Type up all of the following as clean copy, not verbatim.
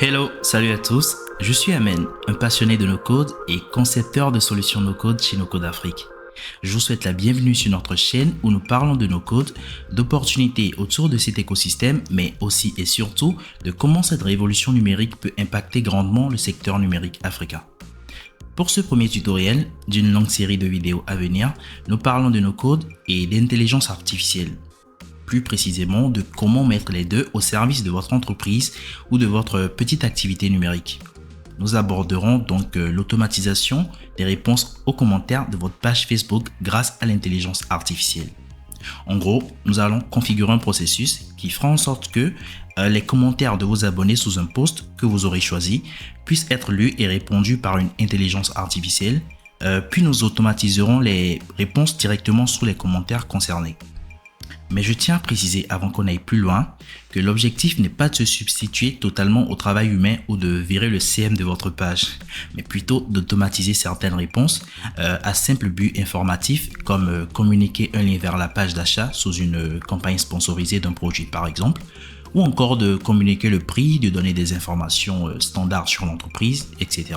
Hello, salut à tous, je suis Amen, un passionné de no-code et concepteur de solutions no-code chez No-Code Afrique. Je vous souhaite la bienvenue sur notre chaîne où nous parlons de no-code, d'opportunités autour de cet écosystème, mais aussi et surtout de comment cette révolution numérique peut impacter grandement le secteur numérique africain. Pour ce premier tutoriel d'une longue série de vidéos à venir, nous parlons de no-code et d'intelligence artificielle. Plus précisément de comment mettre les deux au service de votre entreprise ou de votre petite activité numérique. Nous aborderons donc l'automatisation des réponses aux commentaires de votre page Facebook grâce à l'intelligence artificielle. En gros, nous allons configurer un processus qui fera en sorte que les commentaires de vos abonnés sous un post que vous aurez choisi puissent être lus et répondus par une intelligence artificielle, puis nous automatiserons les réponses directement sous les commentaires concernés. Mais je tiens à préciser avant qu'on aille plus loin que l'objectif n'est pas de se substituer totalement au travail humain ou de virer le CM de votre page, mais plutôt d'automatiser certaines réponses à simple but informatif comme communiquer un lien vers la page d'achat sous une campagne sponsorisée d'un produit par exemple, ou encore de communiquer le prix, de donner des informations standards sur l'entreprise, etc.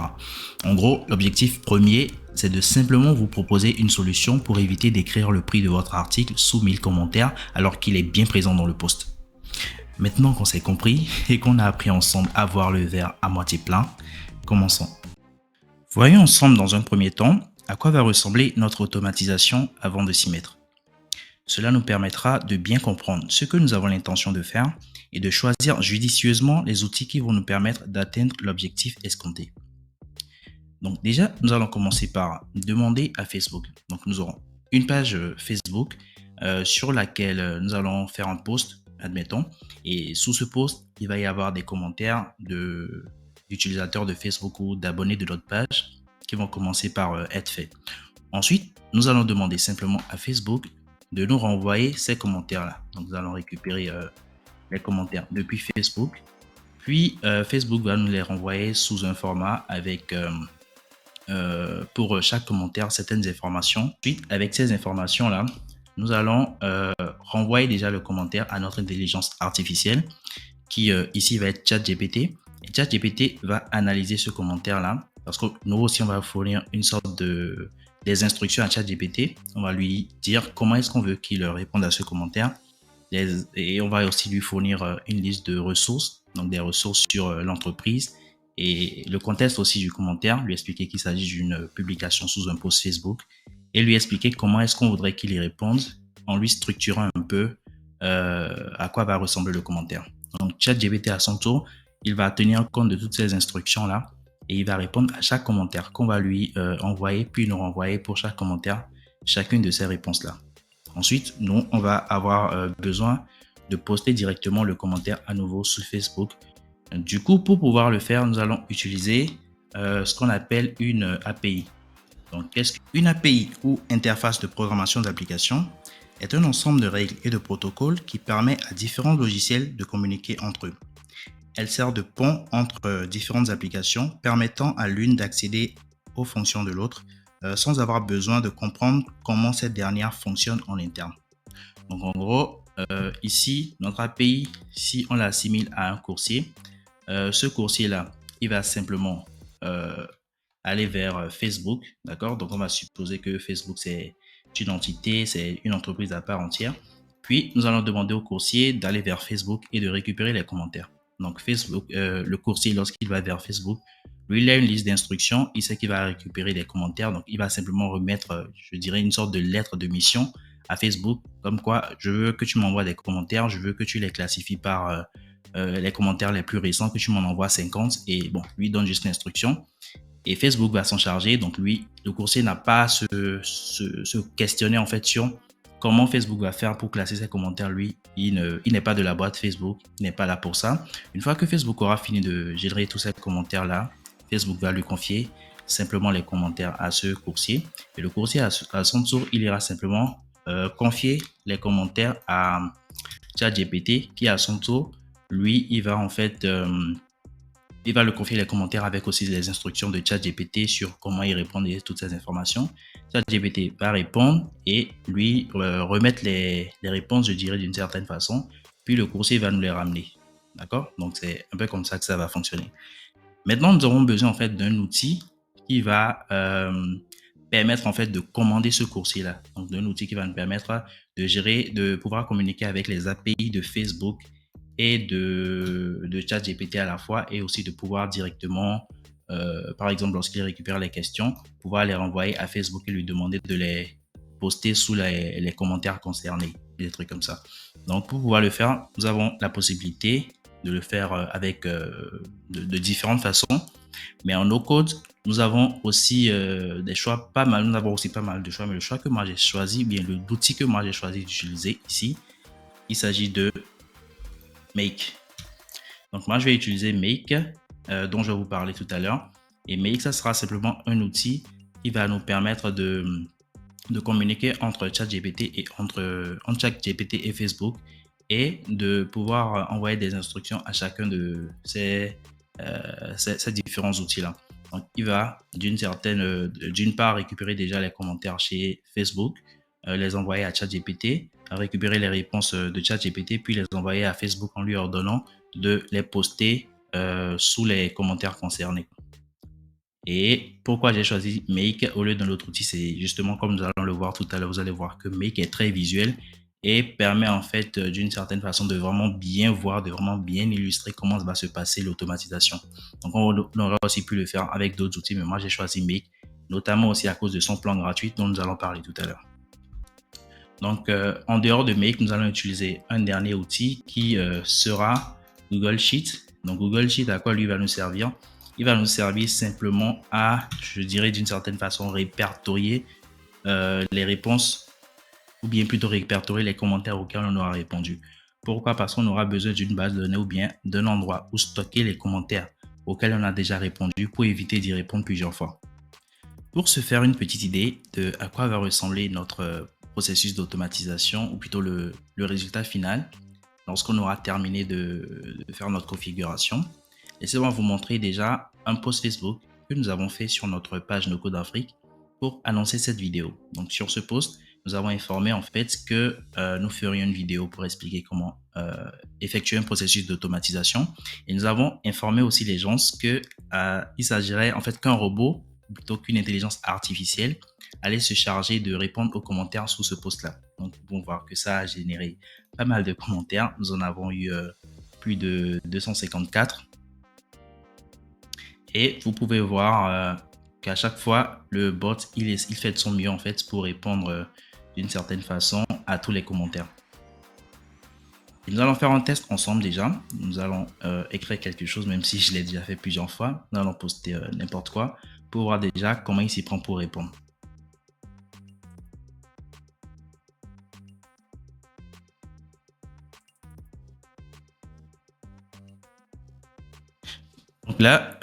En gros, l'objectif premier, c'est de simplement vous proposer une solution pour éviter d'écrire le prix de votre article sous 1000 commentaires alors qu'il est bien présent dans le post. Maintenant qu'on s'est compris et qu'on a appris ensemble à voir le verre à moitié plein, commençons. Voyons ensemble dans un premier temps à quoi va ressembler notre automatisation avant de s'y mettre. Cela nous permettra de bien comprendre ce que nous avons l'intention de faire et de choisir judicieusement les outils qui vont nous permettre d'atteindre l'objectif escompté. Donc déjà, nous allons commencer par demander à Facebook. Donc nous aurons une page Facebook sur laquelle nous allons faire un post, admettons. Et sous ce post, il va y avoir des commentaires d'utilisateurs de Facebook ou d'abonnés de notre page qui vont commencer par être faits. Ensuite, nous allons demander simplement à Facebook de nous renvoyer ces commentaires-là. Donc nous allons récupérer les commentaires depuis Facebook. Puis Facebook va nous les renvoyer sous un format avec pour chaque commentaire certaines informations. Ensuite, avec ces informations-là, nous allons renvoyer déjà le commentaire à notre intelligence artificielle qui ici va être ChatGPT. Et ChatGPT va analyser ce commentaire-là parce que nous aussi on va fournir une sorte des instructions à ChatGPT. On va lui dire comment est-ce qu'on veut qu'il réponde à ce commentaire et on va aussi lui fournir une liste de ressources, donc des ressources sur l'entreprise et le contexte aussi du commentaire, lui expliquer qu'il s'agit d'une publication sous un post Facebook et lui expliquer comment est-ce qu'on voudrait qu'il y réponde en lui structurant un peu à quoi va ressembler le commentaire. Donc ChatGPT à son tour, il va tenir compte de toutes ces instructions-là et il va répondre à chaque commentaire qu'on va lui envoyer, puis nous renvoyer pour chaque commentaire chacune de ces réponses-là. Ensuite, nous, on va avoir besoin de poster directement le commentaire à nouveau sur Facebook. Du coup, pour pouvoir le faire, nous allons utiliser ce qu'on appelle une API. Donc, qu'est-ce qu'une API ou interface de programmation d'application est un ensemble de règles et de protocoles qui permet à différents logiciels de communiquer entre eux. Elle sert de pont entre différentes applications, permettant à l'une d'accéder aux fonctions de l'autre sans avoir besoin de comprendre comment cette dernière fonctionne en interne. Donc, en gros, ici, notre API, si on l'assimile à un coursier, ce coursier-là, il va simplement aller vers Facebook, d'accord? Donc, on va supposer que Facebook, c'est une entité, c'est une entreprise à part entière. Puis, nous allons demander au coursier d'aller vers Facebook et de récupérer les commentaires. Donc, Facebook, le coursier, lorsqu'il va vers Facebook, lui, il a une liste d'instructions, il sait qu'il va récupérer des commentaires, donc il va simplement remettre, je dirais, une sorte de lettre de mission à Facebook, comme quoi je veux que tu m'envoies des commentaires, je veux que tu les classifies par les commentaires les plus récents, que tu m'en envoies 50, et bon, lui donne juste l'instruction, et Facebook va s'en charger, donc lui, le coursier n'a pas à se questionner en fait sur comment Facebook va faire pour classer ses commentaires. Lui, il n'est pas de la boîte Facebook, il n'est pas là pour ça. Une fois que Facebook aura fini de générer tous ces commentaires-là, Facebook va lui confier simplement les commentaires à ce coursier. Et le coursier, à son tour, il ira simplement confier les commentaires à ChatGPT qui, à son tour, lui, il va en fait il va le confier les commentaires avec aussi les instructions de ChatGPT sur comment y répondre et toutes ces informations. ChatGPT va répondre et lui remettre les réponses, je dirais, d'une certaine façon. Puis le coursier va nous les ramener. D'accord? Donc, c'est un peu comme ça que ça va fonctionner. Maintenant, nous aurons besoin en fait d'un outil qui va permettre en fait de commander ce coursier-là. Donc, d'un outil qui va nous permettre de gérer, de pouvoir communiquer avec les API de Facebook et de ChatGPT à la fois, et aussi de pouvoir directement, par exemple, lorsqu'il récupère les questions, pouvoir les renvoyer à Facebook et lui demander de les poster sous les commentaires concernés, des trucs comme ça. Donc, pour pouvoir le faire, nous avons la possibilité de le faire avec de différentes façons. Mais en no-code, nous avons aussi des choix pas mal. Nous avons aussi pas mal de choix, mais le choix que moi j'ai choisi, bien l'outil que moi j'ai choisi d'utiliser ici, il s'agit de Make. Donc moi je vais utiliser Make, dont je vais vous parler tout à l'heure. Et Make, ça sera simplement un outil qui va nous permettre de communiquer entre ChatGPT et entre ChatGPT et Facebook, et de pouvoir envoyer des instructions à chacun de ces différents outils-là. Donc, il va d'une part récupérer déjà les commentaires chez Facebook, les envoyer à ChatGPT, récupérer les réponses de ChatGPT, puis les envoyer à Facebook en lui ordonnant de les poster sous les commentaires concernés. Et pourquoi j'ai choisi Make au lieu d'un autre outil, c'est justement comme nous allons le voir tout à l'heure, vous allez voir que Make est très visuel et permet en fait d'une certaine façon de vraiment bien voir, de vraiment bien illustrer comment va se passer l'automatisation. Donc on aurait aussi pu le faire avec d'autres outils, mais moi j'ai choisi Make, notamment aussi à cause de son plan gratuit dont nous allons parler tout à l'heure. Donc en dehors de Make, nous allons utiliser un dernier outil qui sera Google Sheet. Donc Google Sheet, à quoi lui va nous servir? Il va nous servir simplement à, je dirais d'une certaine façon, répertorier les réponses, ou bien plutôt répertorier les commentaires auxquels on aura répondu. Pourquoi? Parce qu'on aura besoin d'une base de données ou bien d'un endroit où stocker les commentaires auxquels on a déjà répondu pour éviter d'y répondre plusieurs fois. Pour se faire une petite idée de à quoi va ressembler notre processus d'automatisation, ou plutôt le résultat final, lorsqu'on aura terminé de faire notre configuration, laissez-moi vous montrer déjà un post Facebook que nous avons fait sur notre page No Code Afrique pour annoncer cette vidéo. Donc sur ce post, nous avons informé en fait que nous ferions une vidéo pour expliquer comment effectuer un processus d'automatisation, et nous avons informé aussi les gens que il s'agirait en fait qu'un robot plutôt qu'une intelligence artificielle allait se charger de répondre aux commentaires sous ce post-là. Donc, vous pouvez voir que ça a généré pas mal de commentaires. Nous en avons eu plus de 254. Et vous pouvez voir qu'à chaque fois, le bot, il fait de son mieux en fait pour répondre d'une certaine façon à tous les commentaires. Et nous allons faire un test ensemble déjà. Nous allons écrire quelque chose, même si je l'ai déjà fait plusieurs fois. Nous allons poster n'importe quoi pour voir déjà comment il s'y prend pour répondre. Donc là,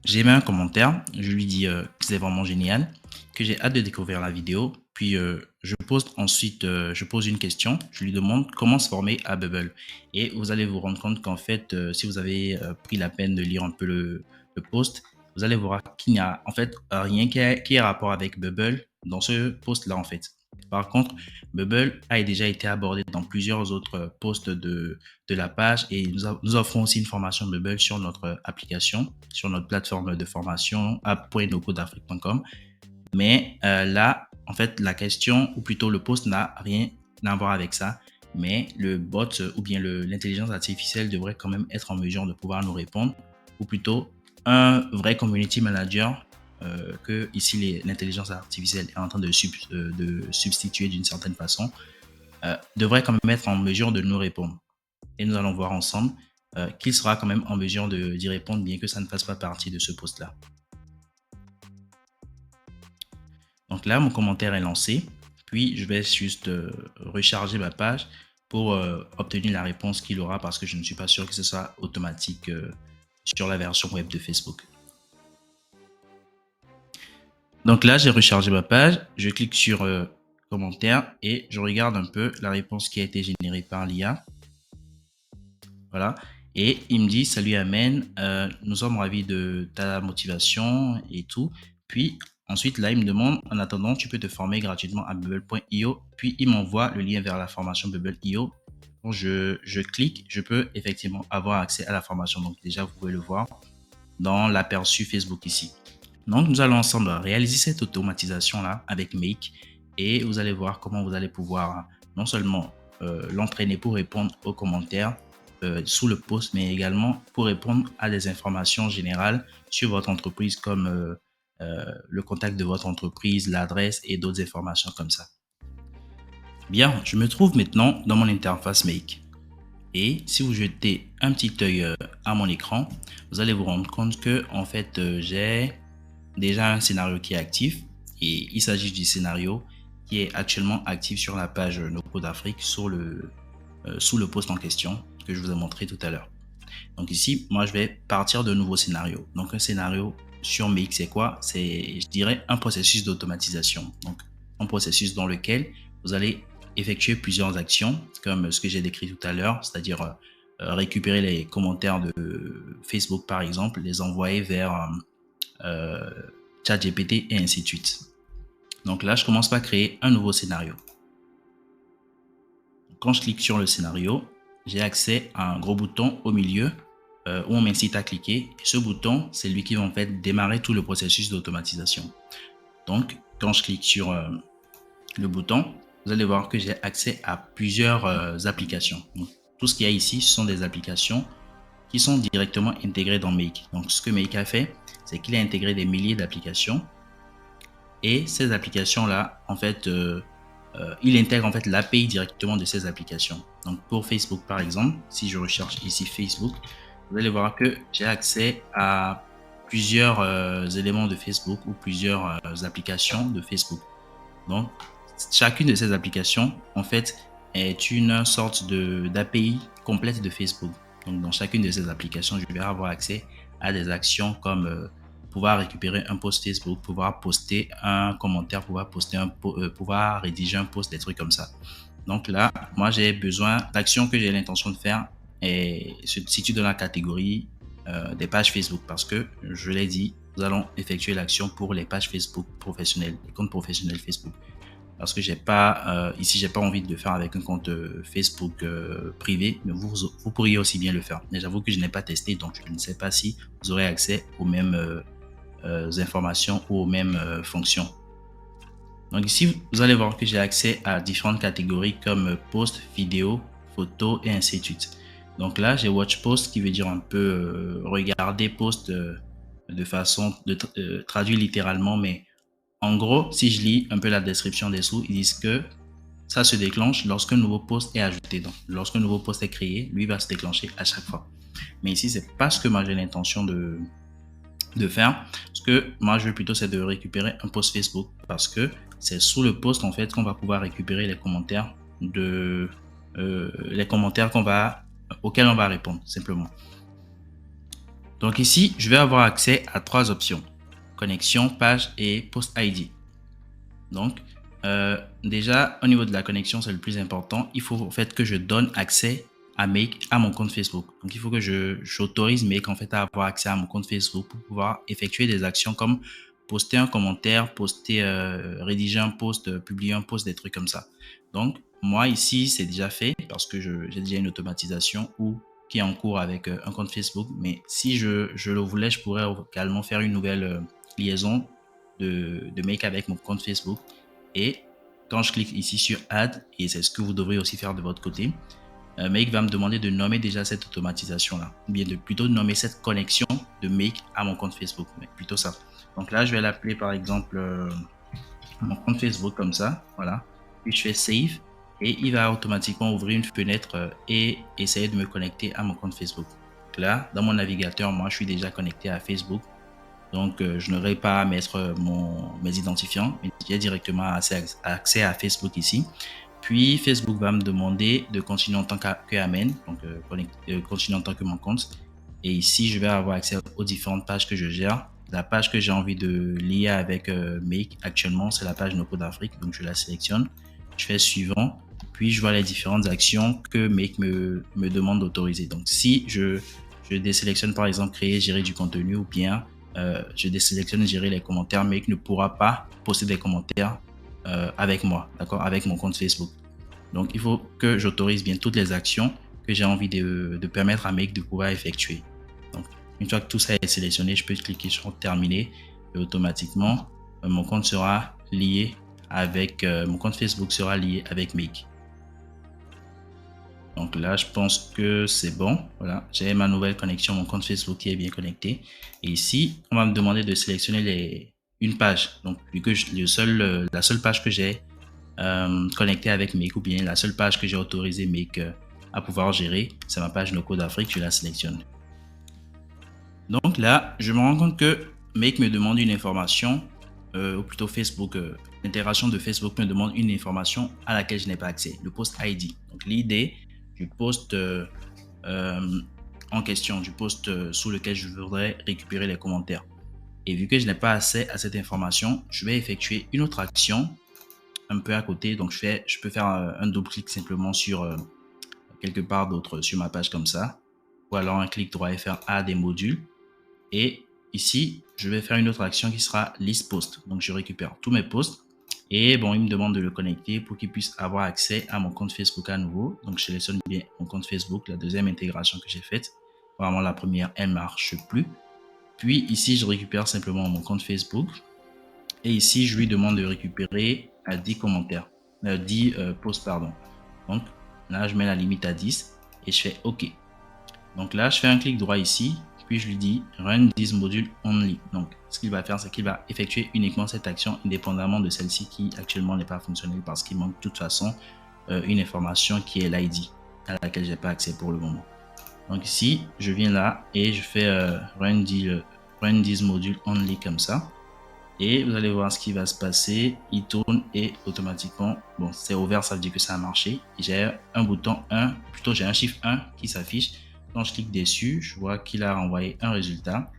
j'ai mis un commentaire, je lui dis que c'est vraiment génial, que j'ai hâte de découvrir la vidéo, puis je pose ensuite je pose une question, je lui demande comment se former à Bubble. Et vous allez vous rendre compte qu'en fait, si vous avez pris la peine de lire un peu le post, vous allez voir qu'il n'y a en fait rien qui ait rapport avec Bubble dans ce post-là en fait. Par contre, Bubble a déjà été abordé dans plusieurs autres posts de la page, et nous offrons aussi une formation Bubble sur notre application, sur notre plateforme de formation app.nocodafrique.com. Mais là, en fait, la question, ou plutôt le post n'a rien à voir avec ça, mais le bot ou bien l'intelligence artificielle devrait quand même être en mesure de pouvoir nous répondre, ou plutôt un vrai community manager que ici l'intelligence artificielle est en train de substituer d'une certaine façon, devrait quand même être en mesure de nous répondre. Et nous allons voir ensemble qu'il sera quand même en mesure d'y répondre, bien que ça ne fasse pas partie de ce post-là. Donc là, mon commentaire est lancé. Puis, je vais juste recharger ma page pour obtenir la réponse qu'il aura, parce que je ne suis pas sûr que ce soit automatique sur la version web de Facebook. Donc là, j'ai rechargé ma page. Je clique sur commentaire et je regarde un peu la réponse qui a été générée par l'IA. Voilà. Et il me dit: salut Amen, nous sommes ravis de ta motivation et tout. Puis ensuite, là, il me demande: en attendant, tu peux te former gratuitement à Bubble.io. Puis il m'envoie le lien vers la formation Bubble.io Quand je clique, je peux effectivement avoir accès à la formation. Donc déjà, vous pouvez le voir dans l'aperçu Facebook ici. Donc, nous allons ensemble réaliser cette automatisation-là avec Make et vous allez voir comment vous allez pouvoir non seulement l'entraîner pour répondre aux commentaires sous le post, mais également pour répondre à des informations générales sur votre entreprise comme le contact de votre entreprise, l'adresse et d'autres informations comme ça. Bien, je me trouve maintenant dans mon interface Make. Et si vous jetez un petit œil à mon écran, vous allez vous rendre compte que en fait j'ai déjà un scénario qui est actif et il s'agit du scénario qui est actuellement actif sur la page No Code Afrique sous le post en question que je vous ai montré tout à l'heure. Donc ici, moi je vais partir de nouveaux scénarios. Donc un scénario sur Make, c'est quoi? C'est, je dirais, un processus d'automatisation. Donc un processus dans lequel vous allez effectuer plusieurs actions comme ce que j'ai décrit tout à l'heure, c'est-à-dire récupérer les commentaires de Facebook par exemple, les envoyer vers ChatGPT et ainsi de suite. Donc là, je commence par créer un nouveau scénario. Quand je clique sur le scénario, j'ai accès à un gros bouton au milieu où on m'incite à cliquer. Et ce bouton, c'est lui qui va en fait démarrer tout le processus d'automatisation. Donc, quand je clique sur le bouton, vous allez voir que j'ai accès à plusieurs applications. Donc, tout ce qu'il y a ici, ce sont des applications qui sont directement intégrées dans Make. Donc, ce que Make a fait, c'est qu'il a intégré des milliers d'applications. Et ces applications-là, en fait, il intègre en fait l'API directement de ces applications. Donc, pour Facebook, par exemple, si je recherche ici Facebook, vous allez voir que j'ai accès à plusieurs éléments de Facebook ou plusieurs applications de Facebook. Donc, chacune de ces applications, en fait, est une sorte d'API complète de Facebook. Donc, dans chacune de ces applications, je vais avoir accès à des actions comme pouvoir récupérer un post Facebook, pouvoir poster un commentaire, pouvoir rédiger un post, des trucs comme ça. Donc là, moi, j'ai besoin d'actions que j'ai l'intention de faire et se situe dans la catégorie des pages Facebook parce que, je l'ai dit, nous allons effectuer l'action pour les pages Facebook professionnelles, les comptes professionnels Facebook. Parce que j'ai pas envie de le faire avec un compte Facebook privé, mais vous pourriez aussi bien le faire. Mais j'avoue que je n'ai pas testé, donc je ne sais pas si vous aurez accès aux mêmes informations ou aux mêmes fonctions. Donc ici, vous allez voir que j'ai accès à différentes catégories comme post, vidéo, photo et ainsi de suite. Donc là, j'ai watch post qui veut dire un peu regarder post de façon traduire littéralement, mais en gros, si je lis un peu la description dessous, ils disent que ça se déclenche lorsqu'un nouveau post est ajouté. Donc, lorsqu'un nouveau post est créé, lui va se déclencher à chaque fois. Mais ici, c'est pas ce que moi j'ai l'intention de faire. Ce que moi je veux plutôt, c'est de récupérer un post Facebook parce que c'est sous le post en fait qu'on va pouvoir récupérer les commentaires auxquels on va répondre simplement. Donc ici, je vais avoir accès à trois options: connexion, page et post ID. Donc déjà au niveau de la connexion, c'est le plus important. Il faut en fait que je donne accès à Make à mon compte Facebook. Donc il faut que j'autorise Make en fait à avoir accès à mon compte Facebook pour pouvoir effectuer des actions comme poster un commentaire, rédiger un post, publier un post, des trucs comme ça. Donc moi ici c'est déjà fait parce que j'ai déjà une automatisation qui est en cours avec un compte Facebook. Mais si je le voulais, je pourrais également faire une nouvelle liaison de Make avec mon compte Facebook. Et quand je clique ici sur Add, et c'est ce que vous devrez aussi faire de votre côté, Make va me demander de nommer déjà cette automatisation-là, ou bien plutôt de nommer cette connexion de Make à mon compte Facebook, mais plutôt ça. Donc là, je vais l'appeler par exemple mon compte Facebook comme ça, voilà. Puis je fais Save et il va automatiquement ouvrir une fenêtre et essayer de me connecter à mon compte Facebook. Donc là, dans mon navigateur, moi, je suis déjà connecté à Facebook. Donc, je n'aurai pas à mettre mes identifiants, mais j'ai directement accès à Facebook ici. Puis, Facebook va me demander de continuer en tant qu'Amen, donc continuer en tant que mon compte. Et ici, je vais avoir accès aux différentes pages que je gère. La page que j'ai envie de lier avec Make actuellement, c'est la page No Code Afrique. Donc, je la sélectionne. Je fais suivant. Puis, je vois les différentes actions que Make me demande d'autoriser. Donc, si je désélectionne par exemple créer, gérer du contenu ou bien je désélectionne gérer les commentaires, Make ne pourra pas poster des commentaires avec moi, d'accord, avec mon compte Facebook. Donc, il faut que j'autorise bien toutes les actions que j'ai envie de permettre à Make de pouvoir effectuer. Donc, une fois que tout ça est sélectionné, je peux cliquer sur terminer et automatiquement, mon compte sera lié avec, mon compte Facebook sera lié avec Make. Donc là, je pense que c'est bon. Voilà, j'ai ma nouvelle connexion, mon compte Facebook qui est bien connecté. Et ici, on va me demander de sélectionner une page. Donc, vu que la seule page que j'ai connectée avec Make, ou bien la seule page que j'ai autorisé Make à pouvoir gérer, c'est ma page No Code Afrique, je la sélectionne. Donc là, je me rends compte que Make me demande une information, ou plutôt Facebook, l'intégration de Facebook me demande une information à laquelle je n'ai pas accès, le post ID. Donc l'idée du post en question, du post sous lequel je voudrais récupérer les commentaires. Et vu que je n'ai pas accès à cette information, je vais effectuer une autre action un peu à côté. Donc je peux faire un double-clic simplement sur quelque part d'autre sur ma page comme ça, ou alors un clic droit et faire A des modules. Et ici, je vais faire une autre action qui sera list post. Donc je récupère tous mes posts. Et bon, il me demande de le connecter pour qu'il puisse avoir accès à mon compte Facebook à nouveau. Donc, je sélectionne bien mon compte Facebook, la deuxième intégration que j'ai faite. Vraiment, la première, elle ne marche plus. Puis ici, je récupère simplement mon compte Facebook. Et ici, je lui demande de récupérer 10 commentaires, 10 posts, pardon. Donc, là, je mets la limite à 10 et je fais OK. Donc là, je fais un clic droit ici. Puis je lui dis Run this module only. Donc, ce qu'il va faire, c'est qu'il va effectuer uniquement cette action indépendamment de celle-ci qui actuellement n'est pas fonctionnelle parce qu'il manque de toute façon une information qui est l'ID à laquelle je n'ai pas accès pour le moment. Donc ici, je viens là et je fais Run this module only comme ça. Et vous allez voir ce qui va se passer. Il tourne et automatiquement, bon, c'est ouvert, ça veut dire que ça a marché. J'ai un bouton 1, plutôt j'ai un chiffre 1 qui s'affiche. Quand je clique dessus, je vois qu'il a renvoyé un résultat.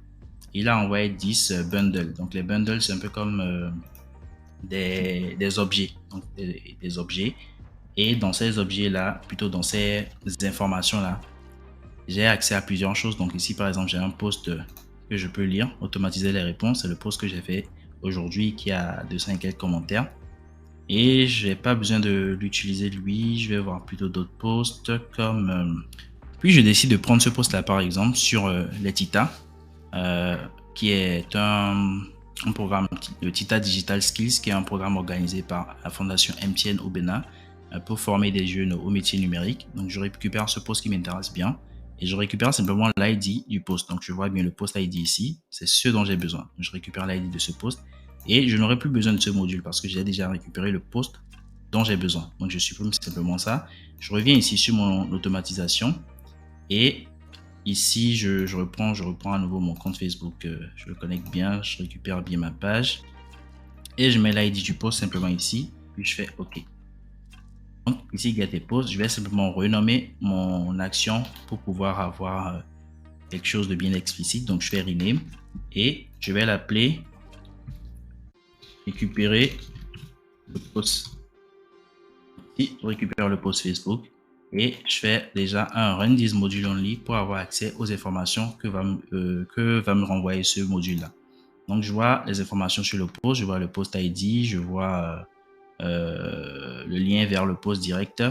Il a envoyé 10 bundles. Donc les bundles, c'est un peu comme des objets. Donc des objets. Et dans ces objets-là, plutôt dans ces informations-là, j'ai accès à plusieurs choses. Donc ici, par exemple, j'ai un post que je peux lire, automatiser les réponses. C'est le post que j'ai fait aujourd'hui qui a 200 et quelques commentaires. Et je n'ai pas besoin de l'utiliser lui. Je vais voir plutôt d'autres posts comme... Puis je décide de prendre ce post là par exemple sur les Tita, qui est un programme, le Tita Digital Skills, qui est un programme organisé par la Fondation MTN au Bénin pour former des jeunes au métier numérique. Donc je récupère ce post qui m'intéresse bien et je récupère simplement l'ID du post. Donc je vois bien le post ID ici, c'est ce dont j'ai besoin. Je récupère l'ID de ce post et je n'aurai plus besoin de ce module parce que j'ai déjà récupéré le post dont j'ai besoin. Donc je supprime simplement ça. Je reviens ici sur mon automatisation. Et ici, je reprends à nouveau mon compte Facebook, je le connecte bien, je récupère bien ma page et je mets l'ID du post simplement ici, puis je fais OK. Donc ici, get a post, je vais simplement renommer mon action pour pouvoir avoir quelque chose de bien explicite. Donc je fais rename et je vais l'appeler récupérer le post. Ici, je récupère le post Facebook. Et je fais déjà un Run this module only pour avoir accès aux informations que va me renvoyer ce module-là. Donc, je vois les informations sur le post, je vois le post ID, je vois le lien vers le post direct,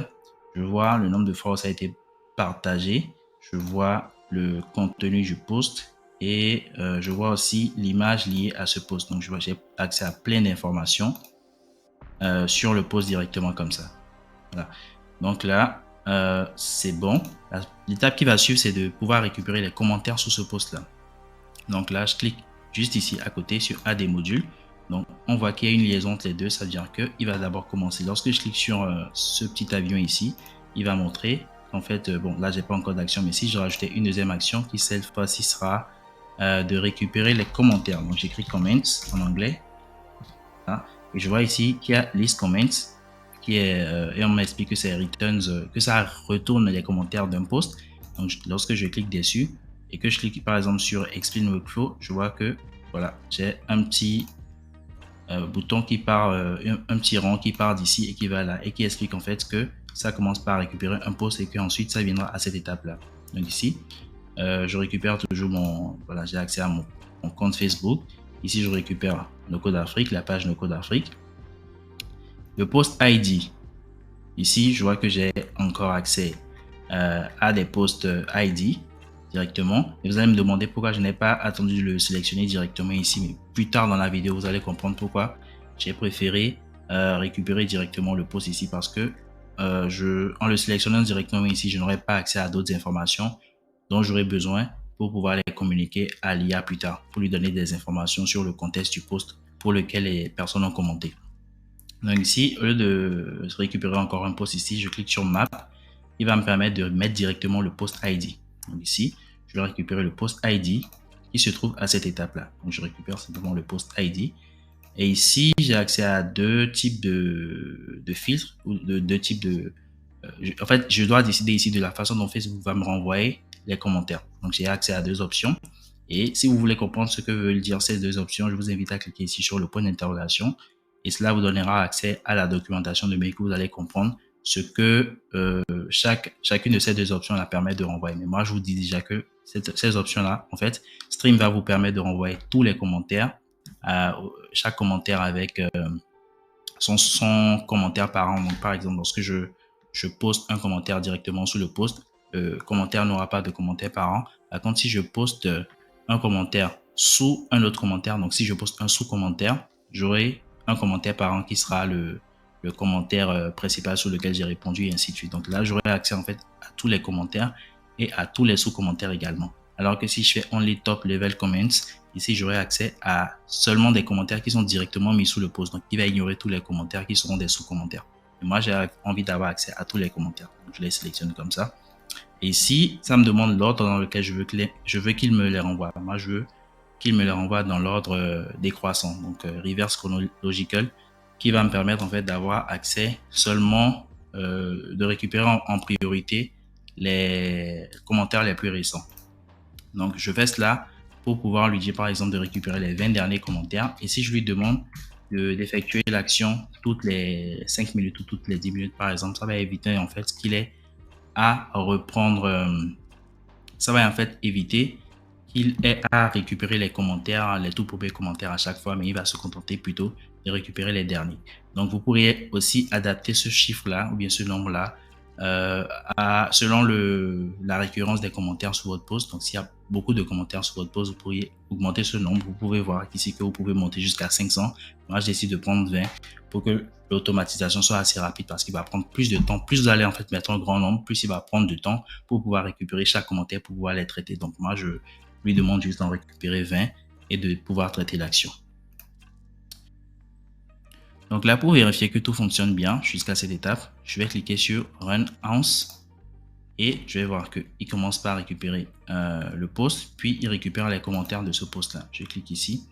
je vois le nombre de fois où ça a été partagé, je vois le contenu du post et je vois aussi l'image liée à ce post. Donc, j'ai accès à plein d'informations sur le post directement comme ça. Voilà. Donc là, c'est bon. L'étape qui va suivre, c'est de pouvoir récupérer les commentaires sous ce post-là. Donc là, je clique juste ici à côté sur A des modules. Donc, on voit qu'il y a une liaison entre les deux. Ça veut dire qu'il va d'abord commencer. Lorsque je clique sur ce petit avion ici, il va montrer qu'en fait, bon, là, j'ai pas encore d'action, mais si je rajoutais une deuxième action qui cette fois-ci sera de récupérer les commentaires. Donc, j'écris comments en anglais. Hein, et je vois ici qu'il y a list comments. Et on m'explique que c'est returns, que ça retourne les commentaires d'un post. Donc lorsque je clique dessus et que je clique par exemple sur Explain Workflow, je vois que voilà, j'ai un petit bouton qui part, un petit rang qui part d'ici et qui va là et qui explique en fait que ça commence par récupérer un post et qu'ensuite ça viendra à cette étape là. Donc ici, je récupère toujours voilà, j'ai accès à mon compte Facebook. Ici, je récupère No Code Afrique, la page No Code Afrique. Le post ID, Ici, je vois que j'ai encore accès à des posts ID directement. Et vous allez me demander pourquoi je n'ai pas attendu de le sélectionner directement ici. Mais plus tard dans la vidéo, vous allez comprendre pourquoi j'ai préféré récupérer directement le post ici parce que en le sélectionnant directement ici, je n'aurai pas accès à d'autres informations dont j'aurai besoin pour pouvoir les communiquer à l'IA plus tard, pour lui donner des informations sur le contexte du post pour lequel les personnes ont commenté. Donc ici, au lieu de récupérer encore un post ici, je clique sur Map. Il va me permettre de mettre directement le post ID. Donc ici, je vais récupérer le post ID qui se trouve à cette étape-là. Donc je récupère simplement le post ID. Et ici, j'ai accès à deux types de filtres ou de deux types de... en fait, je dois décider ici de la façon dont Facebook va me renvoyer les commentaires. Donc j'ai accès à deux options. Et si vous voulez comprendre ce que veulent dire ces deux options, je vous invite à cliquer ici sur le point d'interrogation et cela vous donnera accès à la documentation de mail que vous allez comprendre ce que chacune de ces deux options la permet de renvoyer. Mais moi, je vous dis déjà que ces options-là, en fait, Stream va vous permettre de renvoyer tous les commentaires, chaque commentaire avec son commentaire par an. Donc, par exemple, lorsque je poste un commentaire directement sous le post, le commentaire n'aura pas de commentaire par an. Par contre, si je poste un commentaire sous un autre commentaire, donc si je poste un sous-commentaire, j'aurai un commentaire par an qui sera le commentaire principal sur lequel j'ai répondu et ainsi de suite. Donc là, j'aurai accès en fait à tous les commentaires et à tous les sous-commentaires également. Alors que si je fais Only Top Level Comments, ici, j'aurai accès à seulement des commentaires qui sont directement mis sous le post. Donc, il va ignorer tous les commentaires qui seront des sous-commentaires. Et moi, j'ai envie d'avoir accès à tous les commentaires. Donc, je les sélectionne comme ça. Et ici, ça me demande l'ordre dans lequel je veux qu'il me les renvoie. Moi, je veux qu'il me les renvoie dans l'ordre décroissant. Donc, reverse chronological, qui va me permettre en fait d'avoir accès seulement, de récupérer en priorité les commentaires les plus récents. Donc, je fais cela pour pouvoir lui dire, par exemple, de récupérer les 20 derniers commentaires. Et si je lui demande d'effectuer l'action toutes les 5 minutes ou toutes les 10 minutes, par exemple, ça va éviter en fait qu'il ait à reprendre, ça va en fait éviter qu'il ait à récupérer les commentaires, les tout premiers commentaires à chaque fois, mais il va se contenter plutôt de récupérer les derniers. Donc, vous pourriez aussi adapter ce chiffre-là ou bien ce nombre-là selon la récurrence des commentaires sur votre post. Donc, s'il y a beaucoup de commentaires sur votre post, vous pourriez augmenter ce nombre. Vous pouvez voir ici que vous pouvez monter jusqu'à 500. Moi, je décide de prendre 20 pour que l'automatisation soit assez rapide parce qu'il va prendre plus de temps. Plus vous allez en fait mettre un grand nombre, plus il va prendre de temps pour pouvoir récupérer chaque commentaire, pour pouvoir les traiter. Donc, moi, je lui demande juste d'en récupérer 20 et de pouvoir traiter l'action. Donc là, pour vérifier que tout fonctionne bien jusqu'à cette étape, je vais cliquer sur Run Once et je vais voir qu'il commence par récupérer le post, puis il récupère les commentaires de ce post-là. Je clique ici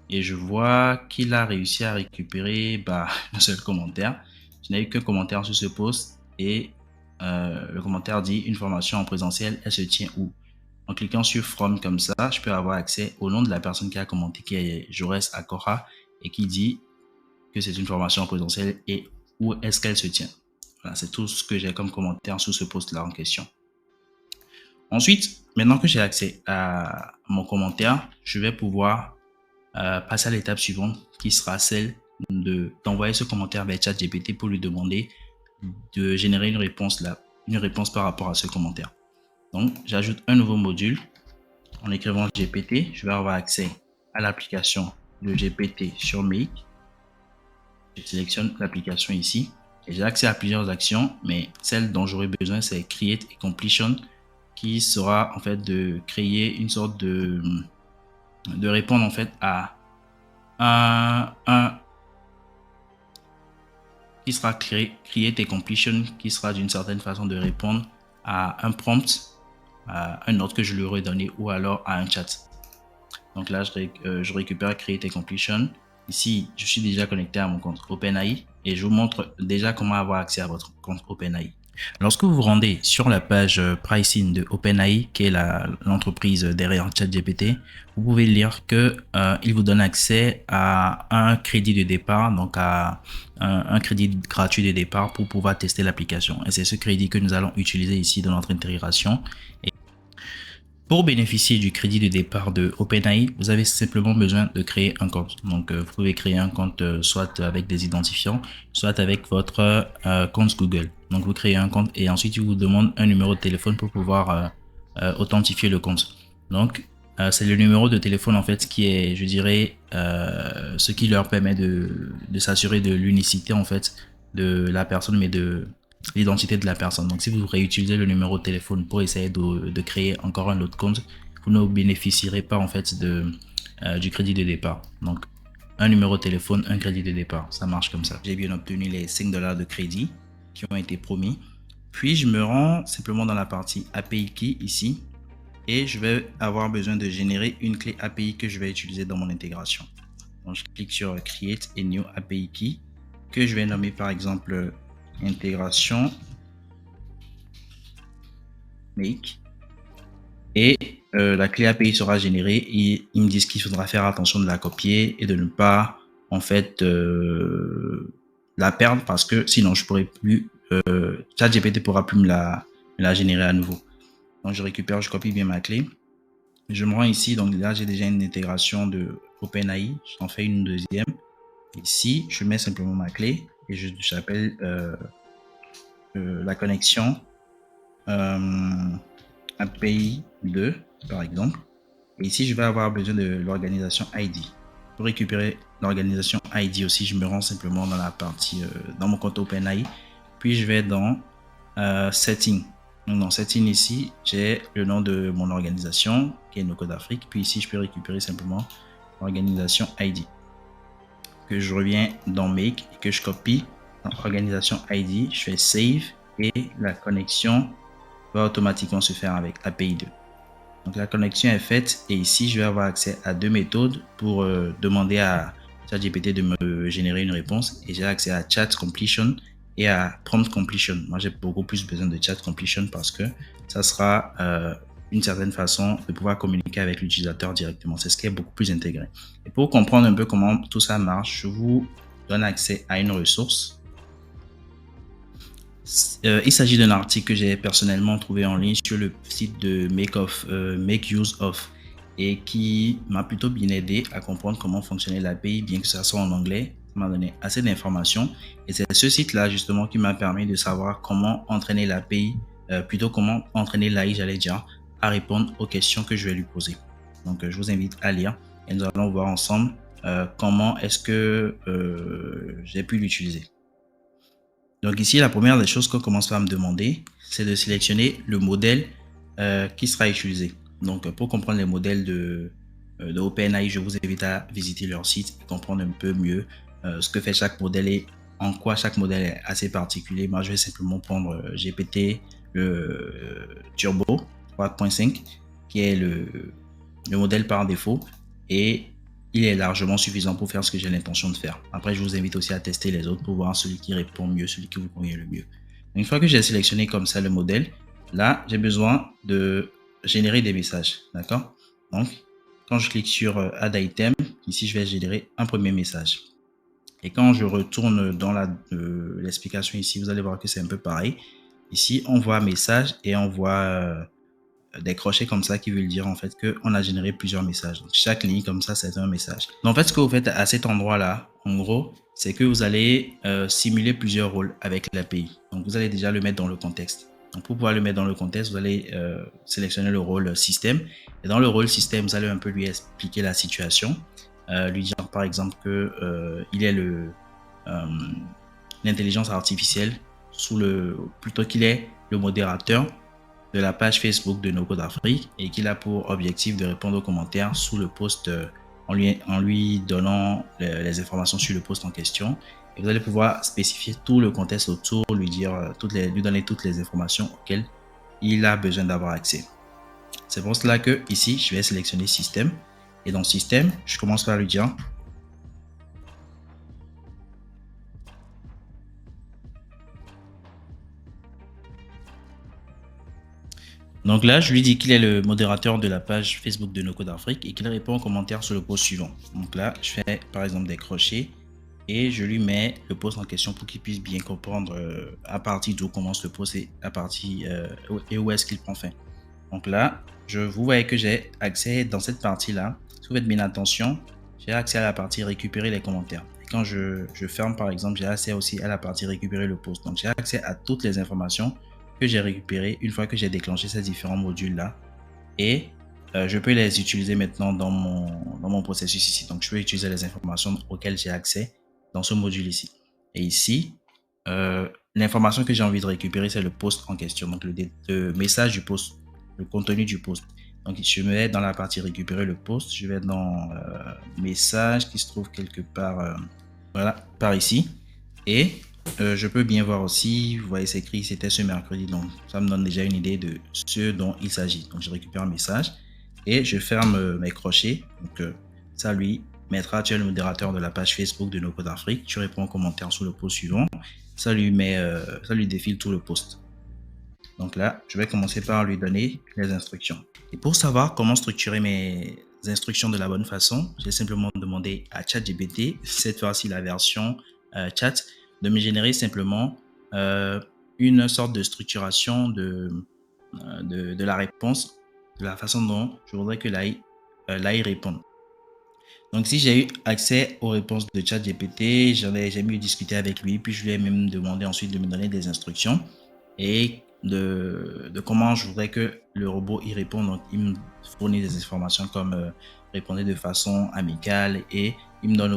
et je vois qu'il a réussi à récupérer un seul commentaire. Je n'ai eu qu'un commentaire sur ce post et le commentaire dit une formation en présentiel, elle se tient où? En cliquant sur From comme ça, je peux avoir accès au nom de la personne qui a commenté, qui est Jaurès Akora et qui dit que c'est une formation en présentiel et où est-ce qu'elle se tient. Voilà, c'est tout ce que j'ai comme commentaire sous ce post-là en question. Ensuite, maintenant que j'ai accès à mon commentaire, je vais pouvoir passer à l'étape suivante qui sera celle d'envoyer ce commentaire vers ChatGPT pour lui demander de générer une réponse par rapport à ce commentaire. Donc, j'ajoute un nouveau module en écrivant GPT. Je vais avoir accès à l'application de GPT sur Make. Je sélectionne l'application ici et j'ai accès à plusieurs actions, mais celle dont j'aurai besoin, c'est Create et Completion, qui sera en fait de créer une sorte de répondre en fait à qui sera Create et Completion, qui sera d'une certaine façon de répondre à un prompt, à un ordre que je lui aurais donné ou alors à un chat. Donc là, je récupère Create et Completion. Ici, je suis déjà connecté à mon compte OpenAI et je vous montre déjà comment avoir accès à votre compte OpenAI. Lorsque vous vous rendez sur la page pricing de OpenAI, qui est l'entreprise derrière ChatGPT, vous pouvez lire que il vous donne accès à un crédit de départ, donc à un crédit gratuit de départ pour pouvoir tester l'application. Et c'est ce crédit que nous allons utiliser ici dans notre intégration. Pour bénéficier du crédit de départ de OpenAI, vous avez simplement besoin de créer un compte. Donc, vous pouvez créer un compte soit avec des identifiants, soit avec votre compte Google. Donc, vous créez un compte et ensuite, il vous demande un numéro de téléphone pour pouvoir authentifier le compte. Donc, c'est le numéro de téléphone en fait qui est, je dirais, ce qui leur permet de s'assurer de l'unicité en fait de la personne, mais de l'identité de la personne. Donc, si vous réutilisez le numéro de téléphone pour essayer de créer encore un autre compte, vous ne bénéficierez pas en fait du crédit de départ. Donc, un numéro de téléphone, un crédit de départ, ça marche comme ça. J'ai bien obtenu les 5 dollars de crédit qui ont été promis. Puis, je me rends simplement dans la partie API Key ici et je vais avoir besoin de générer une clé API que je vais utiliser dans mon intégration. Donc, je clique sur Create a New API Key que je vais nommer par exemple intégration make et la clé API sera générée et ils me disent qu'il faudra faire attention de la copier et de ne pas en fait la perdre parce que sinon je pourrais plus ChatGPT pourra plus me la générer à nouveau. Donc je récupère, je copie bien ma clé, je me rends ici, donc là j'ai déjà une intégration de OpenAI, j'en fais une deuxième. Ici je mets simplement ma clé et j'appelle la connexion API 2 par exemple. Et ici, je vais avoir besoin de l'organisation ID. Pour récupérer l'organisation ID aussi, je me rends simplement dans la partie, dans mon compte OpenAI. Puis je vais dans Setting. Donc dans Setting ici, j'ai le nom de mon organisation qui est NoCode Afrique. Puis ici, je peux récupérer simplement l'organisation ID. Que je reviens dans Make et que je copie dans organisation ID. Je fais Save et la connexion va automatiquement se faire avec API 2. Donc la connexion est faite et ici je vais avoir accès à deux méthodes pour demander à ChatGPT de me générer une réponse et j'ai accès à Chat Completion et à Prompt Completion. Moi j'ai beaucoup plus besoin de Chat Completion parce que ça sera une certaine façon de pouvoir communiquer avec l'utilisateur directement. C'est ce qui est beaucoup plus intégré. Et pour comprendre un peu comment tout ça marche, je vous donne accès à une ressource. Il s'agit d'un article que j'ai personnellement trouvé en ligne sur le site de Make Use Of et qui m'a plutôt bien aidé à comprendre comment fonctionnait l'API, bien que ça soit en anglais. Ça m'a donné assez d'informations et c'est ce site-là justement qui m'a permis de savoir comment entraîner l'API, plutôt comment entraîner l'AI, j'allais dire, à répondre aux questions que je vais lui poser. Donc je vous invite à lire et nous allons voir ensemble comment est-ce que j'ai pu l'utiliser. Donc ici, la première des choses qu'on commence par me demander, c'est de sélectionner le modèle qui sera utilisé. Donc pour comprendre les modèles de OpenAI, je vous invite à visiter leur site et comprendre un peu mieux ce que fait chaque modèle et en quoi chaque modèle est assez particulier. Moi, je vais simplement prendre GPT, le Turbo 3.5, qui est le modèle par défaut et il est largement suffisant pour faire ce que j'ai l'intention de faire. Après, je vous invite aussi à tester les autres pour voir celui qui répond mieux, celui qui vous convient le mieux. Une fois que j'ai sélectionné comme ça le modèle, là, j'ai besoin de générer des messages. D'accord? Donc, quand je clique sur Add Item, ici, je vais générer un premier message. Et quand je retourne dans l'explication ici, vous allez voir que c'est un peu pareil. Ici, on voit message et on voit des crochets comme ça qui veulent dire en fait qu'on a généré plusieurs messages. Donc, chaque ligne comme ça, c'est un message. Donc, en fait, ce que vous faites à cet endroit-là, en gros, c'est que vous allez simuler plusieurs rôles avec l'API. Donc, vous allez déjà le mettre dans le contexte. Donc, pour pouvoir le mettre dans le contexte, vous allez sélectionner le rôle système. Et dans le rôle système, vous allez un peu lui expliquer la situation. Lui dire par exemple que il est l'intelligence artificielle plutôt qu'il est le modérateur de la page Facebook de NoCode Afrique et qu'il a pour objectif de répondre aux commentaires sous le post en lui donnant les informations sur le post en question. Et vous allez pouvoir spécifier tout le contexte autour, lui donner toutes les informations auxquelles il a besoin d'avoir accès. C'est pour cela que ici, je vais sélectionner Système. Et dans Système, je commence par lui dire donc là, je lui dis qu'il est le modérateur de la page Facebook de NoCode Afrique et qu'il répond aux commentaires sur le post suivant. Donc là, je fais par exemple des crochets et je lui mets le post en question pour qu'il puisse bien comprendre à partir d'où commence le post et où est-ce qu'il prend fin. Donc là, vous voyez que j'ai accès dans cette partie-là. Si vous faites bien attention, j'ai accès à la partie récupérer les commentaires. Et quand je ferme par exemple, j'ai accès aussi à la partie récupérer le post. Donc j'ai accès à toutes les informations que j'ai récupérées une fois que j'ai déclenché ces différents modules-là. Et je peux les utiliser maintenant dans mon processus ici. Donc je peux utiliser les informations auxquelles j'ai accès dans ce module ici. Et ici, l'information que j'ai envie de récupérer, c'est le post en question. Donc le message du post, le contenu du post. Donc je me mets dans la partie récupérer le post. Je vais dans message qui se trouve quelque part, voilà, par ici. Et je peux bien voir aussi, vous voyez c'est écrit c'était ce mercredi, donc ça me donne déjà une idée de ce dont il s'agit. Donc je récupère un message et je ferme mes crochets. Donc salut, Maître, tu es le modérateur de la page Facebook de No Code Afrique. Tu réponds aux commentaires sous le post suivant. Ça lui défile tout le post. Donc là, je vais commencer par lui donner les instructions. Et pour savoir comment structurer mes instructions de la bonne façon, j'ai simplement demandé à ChatGPT, cette fois-ci la version chat, de me générer simplement une sorte de structuration de la réponse, de la façon dont je voudrais que l'AI réponde. Donc, si j'ai eu accès aux réponses de ChatGPT, j'ai mieux discuté avec lui, puis je lui ai même demandé ensuite de me donner des instructions et de comment je voudrais que le robot y réponde. Donc, il me fournit des informations comme répondre de façon amicale et il me demande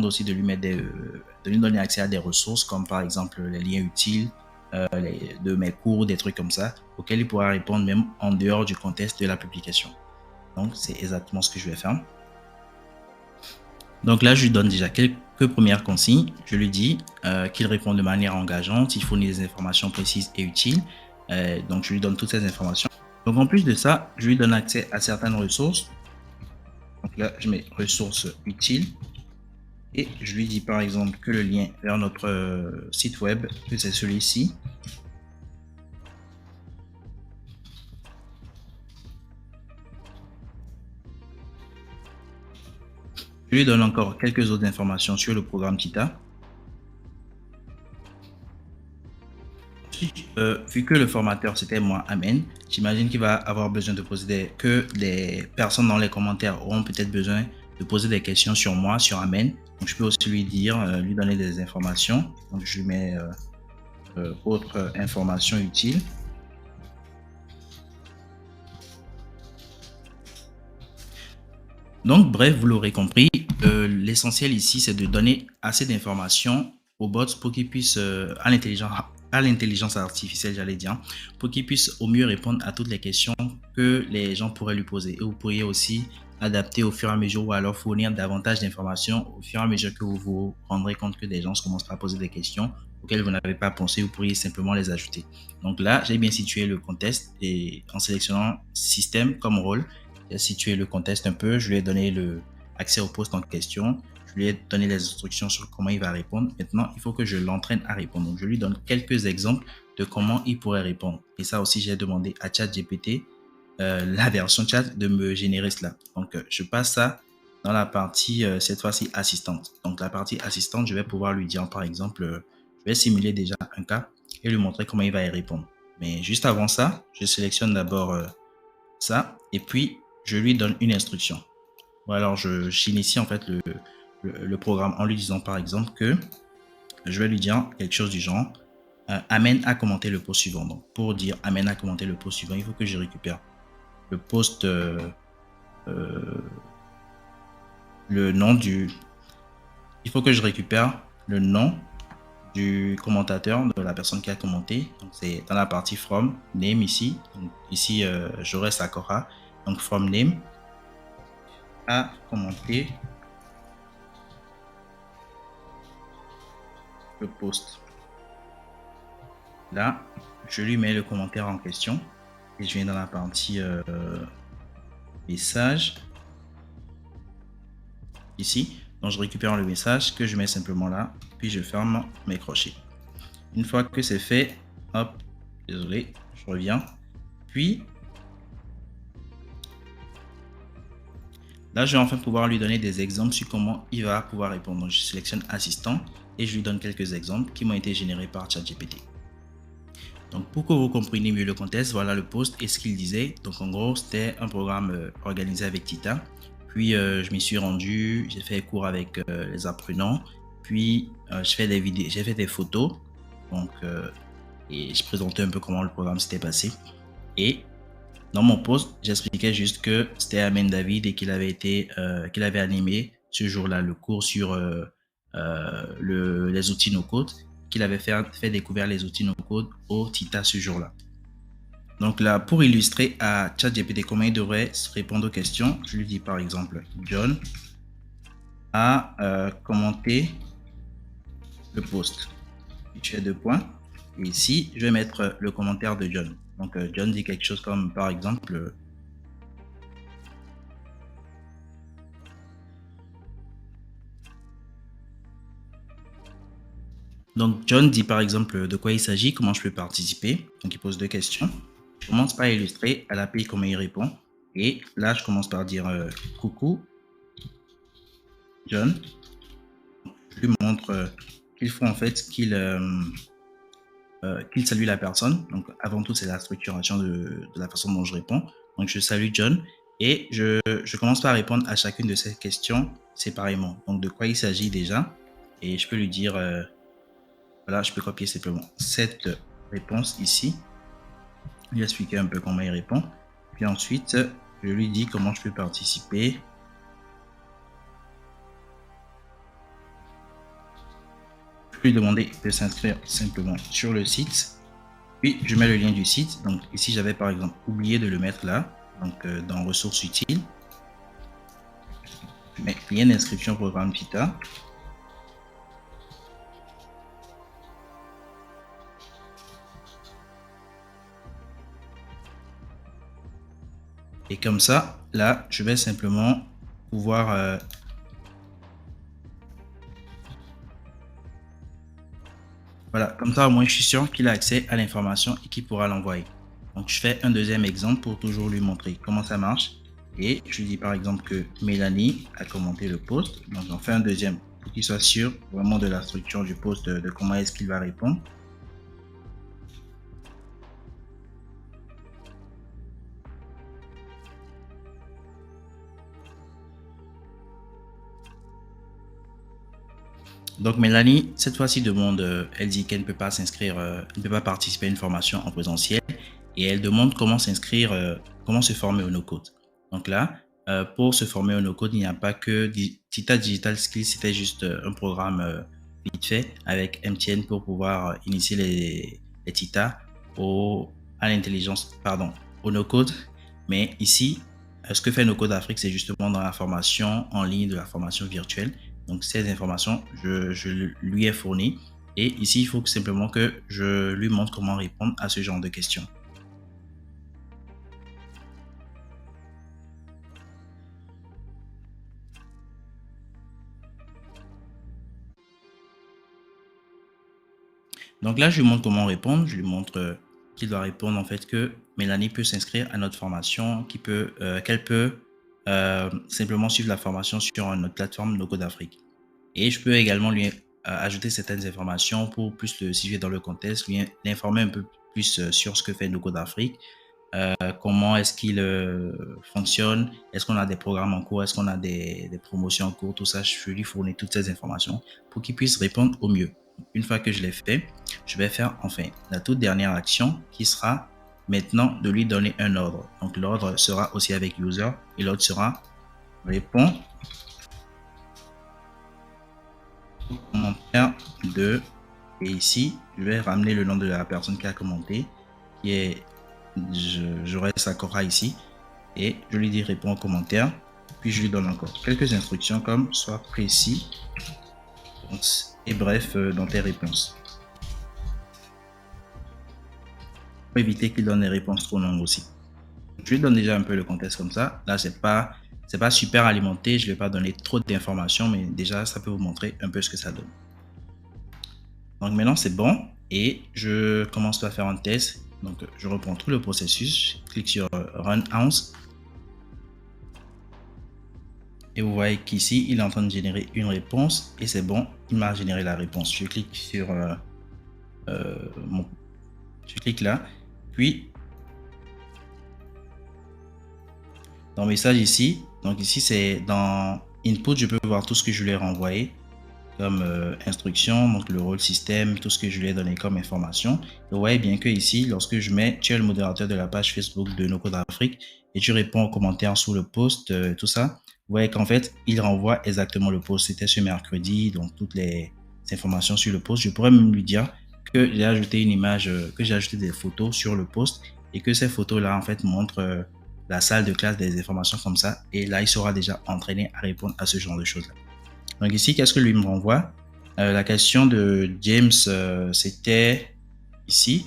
aussi de lui mettre de lui donner accès à des ressources comme par exemple les liens utiles de mes cours, des trucs comme ça, auxquels il pourra répondre même en dehors du contexte de la publication. Donc, c'est exactement ce que je vais faire. Donc là, je lui donne déjà quelques premières consignes. Je lui dis qu'il répond de manière engageante, il fournit des informations précises et utiles. Donc, je lui donne toutes ces informations. Donc, en plus de ça, je lui donne accès à certaines ressources. Donc là, je mets ressources utiles. Et je lui dis par exemple que le lien vers notre site web, que c'est celui-ci. Je lui donne encore quelques autres informations sur le programme Tita. Vu que le formateur c'était moi, Amen, j'imagine qu'il va avoir besoin de que les personnes dans les commentaires auront peut-être besoin de poser des questions sur moi, sur Amen. Donc je peux aussi lui dire, lui donner des informations. Donc je lui mets autre information utile. Donc bref, vous l'aurez compris, l'essentiel ici c'est de donner assez d'informations aux bots pour qu'ils puissent, à l'intelligence artificielle, j'allais dire, pour qu'ils puissent au mieux répondre à toutes les questions que les gens pourraient lui poser. Et vous pourriez aussi adapter au fur et à mesure ou alors fournir davantage d'informations au fur et à mesure que vous vous rendrez compte que des gens commencent à poser des questions auxquelles vous n'avez pas pensé, vous pourriez simplement les ajouter. Donc là, j'ai bien situé le contexte et en sélectionnant système comme rôle, j'ai situé le contexte un peu, je lui ai donné accès au poste en question, je lui ai donné les instructions sur comment il va répondre. Maintenant, il faut que je l'entraîne à répondre. Donc, je lui donne quelques exemples de comment il pourrait répondre. Et ça aussi, j'ai demandé à ChatGPT, la version chat, de me générer cela. Donc, je passe ça dans la partie, cette fois-ci, assistante. Donc, la partie assistante, je vais pouvoir lui dire, par exemple, je vais simuler déjà un cas et lui montrer comment il va y répondre. Mais juste avant ça, je sélectionne d'abord ça et puis je lui donne une instruction. Bon, alors, j'initie en fait le programme en lui disant par exemple que je vais lui dire quelque chose du genre amène à commenter le post suivant. Donc, pour dire amène à commenter le post suivant, il faut que je récupère le post, le nom du. Il faut que je récupère le nom du commentateur, de la personne qui a commenté. Donc, c'est dans la partie from name ici. Donc, ici, j'aurai Sakura. Donc, from name a commenté le post. Là, je lui mets le commentaire en question et je viens dans la partie message ici. Donc, je récupère le message que je mets simplement là, puis je ferme mes crochets. Une fois que c'est fait, hop, désolé, je reviens. Puis, là, je vais enfin pouvoir lui donner des exemples sur comment il va pouvoir répondre. Donc, je sélectionne assistant et je lui donne quelques exemples qui m'ont été générés par ChatGPT. Donc, pour que vous compreniez mieux le contexte, voilà le post et ce qu'il disait. Donc, en gros, c'était un programme organisé avec Tita. Puis, je m'y suis rendu, j'ai fait cours avec les apprenants. Puis, j'ai fait des vidéos, j'ai fait des photos. Donc, et je présentais un peu comment le programme s'était passé. Et dans mon post, j'expliquais juste que c'était Amen David et qu'il avait animé ce jour-là le cours sur les outils no-code, qu'il avait fait découvrir les outils no-code au Tita ce jour-là. Donc là, pour illustrer à ChatGPT comment il devrait répondre aux questions, je lui dis par exemple, John a commenté le post. Je fais 2 points. Et ici, je vais mettre le commentaire de John. Donc, John dit quelque chose comme, par exemple, donc John dit par exemple de quoi il s'agit, comment je peux participer. Donc, il pose 2 questions. Je commence par illustrer à l'API comment il répond. Et là, je commence par dire coucou, John. Je lui montre qu'il faut en fait qu'il salue la personne. Donc, avant tout, c'est la structuration de la façon dont je réponds. Donc, je salue John et je commence par répondre à chacune de ces questions séparément. Donc, de quoi il s'agit déjà. Et je peux lui dire, voilà, je peux copier simplement cette réponse ici. Lui expliquer un peu comment il répond. Puis ensuite, je lui dis comment je peux participer. Je peux lui demander de s'inscrire simplement sur le site. Puis je mets le lien du site. Donc ici, j'avais par exemple oublié de le mettre là. Donc dans ressources utiles. Je mets lien d'inscription programme Tita. Et comme ça, là, je vais simplement pouvoir voilà, comme ça au moins je suis sûr qu'il a accès à l'information et qu'il pourra l'envoyer. Donc je fais un deuxième exemple pour toujours lui montrer comment ça marche. Et je lui dis par exemple que Mélanie a commenté le post. Donc j'en fais un deuxième pour qu'il soit sûr vraiment de la structure du post, de comment est-ce qu'il va répondre. Donc Mélanie, cette fois-ci demande, elle dit qu'elle ne peut pas s'inscrire, elle ne peut pas participer à une formation en présentiel et elle demande comment s'inscrire, comment se former au no-code. Donc là, pour se former au no-code, il n'y a pas que Tita Digital Skills, c'était juste un programme vite fait avec MTN pour pouvoir initier les Tita à l'intelligence, pardon, au no-code. Mais ici, ce que fait no-code Afrique, c'est justement dans la formation en ligne, de la formation virtuelle. Donc, ces informations, je lui ai fourni. Et ici, il faut simplement que je lui montre comment répondre à ce genre de questions. Donc là, je lui montre comment répondre. Je lui montre qu'il doit répondre en fait que Mélanie peut s'inscrire à notre formation, qu'elle peut simplement suivre la formation sur notre plateforme No Code Afrique. Et je peux également lui ajouter certaines informations pour plus le situer dans le contexte, lui informer un peu plus sur ce que fait No Code Afrique, comment est-ce qu'il fonctionne, est-ce qu'on a des programmes en cours, est-ce qu'on a des promotions en cours, tout ça, je lui fournis toutes ces informations pour qu'il puisse répondre au mieux. Une fois que je l'ai fait, je vais faire enfin la toute dernière action qui sera maintenant de lui donner un ordre. Donc l'ordre sera aussi avec user et l'autre sera répond au commentaire de, et ici je vais ramener le nom de la personne qui a commenté qui est, j'aurai Sakura ici et je lui dis réponds aux commentaires, puis je lui donne encore quelques instructions comme sois précis et bref dans tes réponses pour éviter qu'il donne des réponses trop longues aussi. Je lui donne déjà un peu le contexte comme ça. Là, c'est pas super alimenté, je ne vais pas donner trop d'informations, mais déjà ça peut vous montrer un peu ce que ça donne. Donc maintenant c'est bon et je commence à faire un test. Donc je reprends tout le processus, je clique sur Run Once et vous voyez qu'ici il est en train de générer une réponse et c'est bon, il m'a généré la réponse. Je clique sur Je clique là. Puis, dans message ici, donc ici c'est dans input, je peux voir tout ce que je lui ai renvoyé comme instruction, donc le rôle système, tout ce que je lui ai donné comme information. Et vous voyez bien que ici, lorsque je mets, tu es le modérateur de la page Facebook de No Code Afrique et tu réponds aux commentaires sous le post, tout ça, vous voyez qu'en fait, il renvoie exactement le post. C'était ce mercredi, donc toutes les informations sur le post. Je pourrais même lui dire que j'ai ajouté une image, que j'ai ajouté des photos sur le post et que ces photos-là, en fait, montrent la salle de classe, des informations comme ça. Et là, il sera déjà entraîné à répondre à ce genre de choses-là. Donc ici, qu'est-ce que lui me renvoie? La question de James, c'était ici.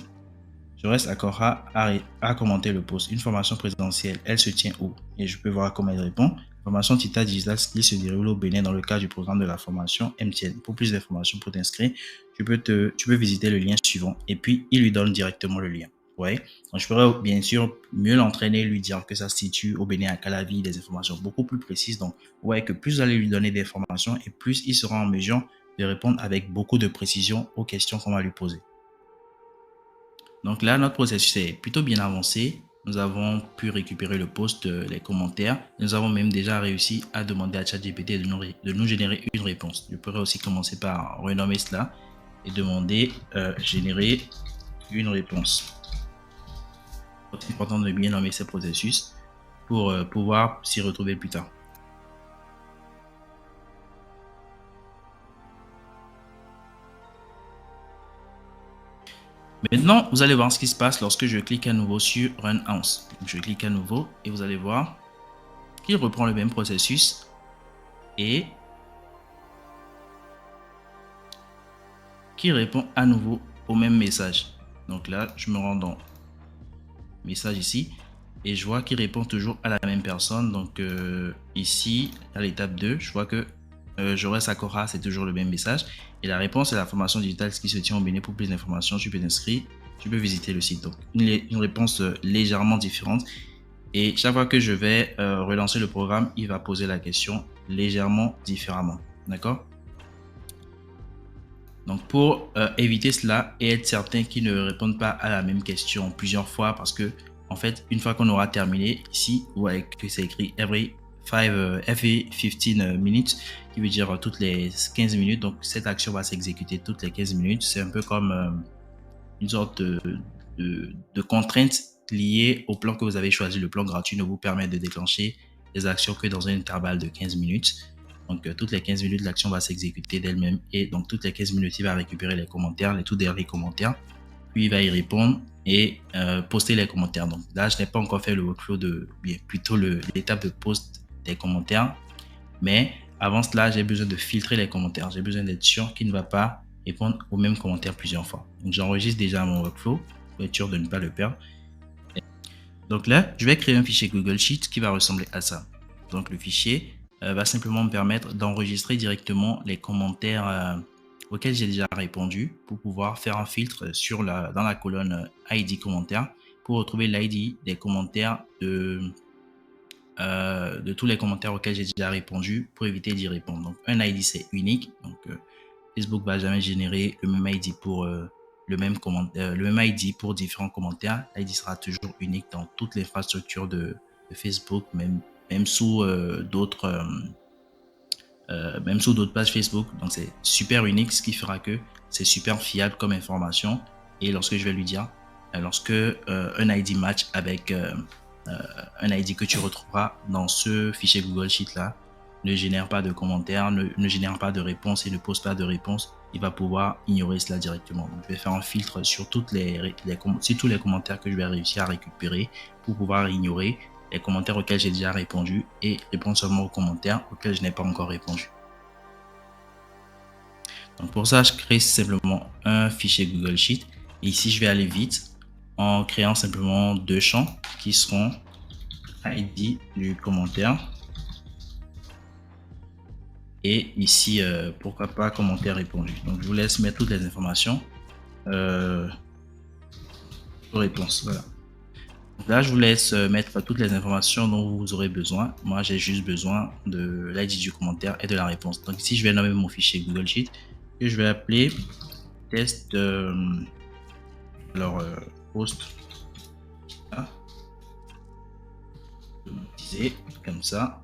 Je reste d'accord à commenter le post. Une formation présidentielle, elle se tient où? Et je peux voir comment il répond. Formation Tita Digital Skills se déroule au Bénin dans le cadre du programme de la formation MTN. Pour plus d'informations, pour t'inscrire, tu peux visiter le lien suivant. Et puis, il lui donne directement le lien. Ouais. Donc, je pourrais bien sûr mieux l'entraîner, lui dire que ça se situe au Bénin à Calavi, des informations beaucoup plus précises. Donc, ouais, que plus vous allez lui donner des informations et plus il sera en mesure de répondre avec beaucoup de précision aux questions qu'on va lui poser. Donc là, notre processus est plutôt bien avancé. Nous avons pu récupérer le post, les commentaires. Nous avons même déjà réussi à demander à ChatGPT de nous générer une réponse. Je pourrais aussi commencer par renommer cela et demander générer une réponse. C'est important de bien nommer ces processus pour pouvoir s'y retrouver plus tard. Maintenant, vous allez voir ce qui se passe lorsque je clique à nouveau sur Run Once. Je clique à nouveau et vous allez voir qu'il reprend le même processus et qui répond à nouveau au même message. Donc là, je me rends dans message ici et je vois qu'il répond toujours à la même personne. Donc ici, à l'étape 2, je vois que Jaurès Akora, c'est toujours le même message. Et la réponse est la formation digitale qui se tient au Bénin. Pour plus d'informations, tu peux t'inscrire, tu peux visiter le site. Donc une réponse légèrement différente. Et chaque fois que je vais relancer le programme, il va poser la question légèrement différemment. D'accord? Donc pour éviter cela et être certain qu'ils ne répondent pas à la même question plusieurs fois, parce que en fait, une fois qu'on aura terminé, ici, vous voyez que c'est écrit every 15 minutes, qui veut dire toutes les 15 minutes. Donc cette action va s'exécuter toutes les 15 minutes. C'est un peu comme une sorte de contrainte liée au plan que vous avez choisi. Le plan gratuit ne vous permet de déclencher les actions que dans un intervalle de 15 minutes. Donc, toutes les 15 minutes, l'action va s'exécuter d'elle-même. Et donc, toutes les 15 minutes, il va récupérer les commentaires, les tout derniers commentaires. Puis, il va y répondre et poster les commentaires. Donc, là, je n'ai pas encore fait le workflow plutôt l'étape de post des commentaires. Mais avant cela, j'ai besoin de filtrer les commentaires. J'ai besoin d'être sûr qu'il ne va pas répondre aux mêmes commentaires plusieurs fois. Donc, j'enregistre déjà mon workflow pour être sûr de ne pas le perdre. Donc là, je vais créer un fichier Google Sheet qui va ressembler à ça. Donc, le fichier va simplement me permettre d'enregistrer directement les commentaires auxquels j'ai déjà répondu pour pouvoir faire un filtre dans la colonne ID commentaires pour retrouver l'ID des commentaires de tous les commentaires auxquels j'ai déjà répondu pour éviter d'y répondre. Donc, un ID, c'est unique. Donc, Facebook va jamais générer le même ID pour le même ID pour différents commentaires. L'ID sera toujours unique dans toute l'infrastructure de Facebook, même sous d'autres pages Facebook. Donc c'est super unique, ce qui fera que c'est super fiable comme information. Et lorsque je vais lui dire, lorsque un ID match avec un ID que tu retrouveras dans ce fichier Google Sheet là, ne génère pas de commentaires, ne génère pas de réponse et ne pose pas de réponse, il va pouvoir ignorer cela directement. Donc, je vais faire un filtre sur tous les commentaires que je vais réussir à récupérer pour pouvoir ignorer les commentaires auxquels j'ai déjà répondu et répondre seulement aux commentaires auxquels je n'ai pas encore répondu. Donc pour ça, je crée simplement un fichier Google Sheet. Et ici, je vais aller vite en créant simplement deux champs qui seront ID du commentaire. Et ici, pourquoi pas commentaire répondu. Donc je vous laisse mettre toutes les informations aux réponses. Voilà. Donc là, je vous laisse mettre toutes les informations dont vous aurez besoin. Moi, j'ai juste besoin de l'ID du commentaire et de la réponse. Donc ici, je vais nommer mon fichier Google Sheet que je vais appeler test Alors, post, automatiser comme ça.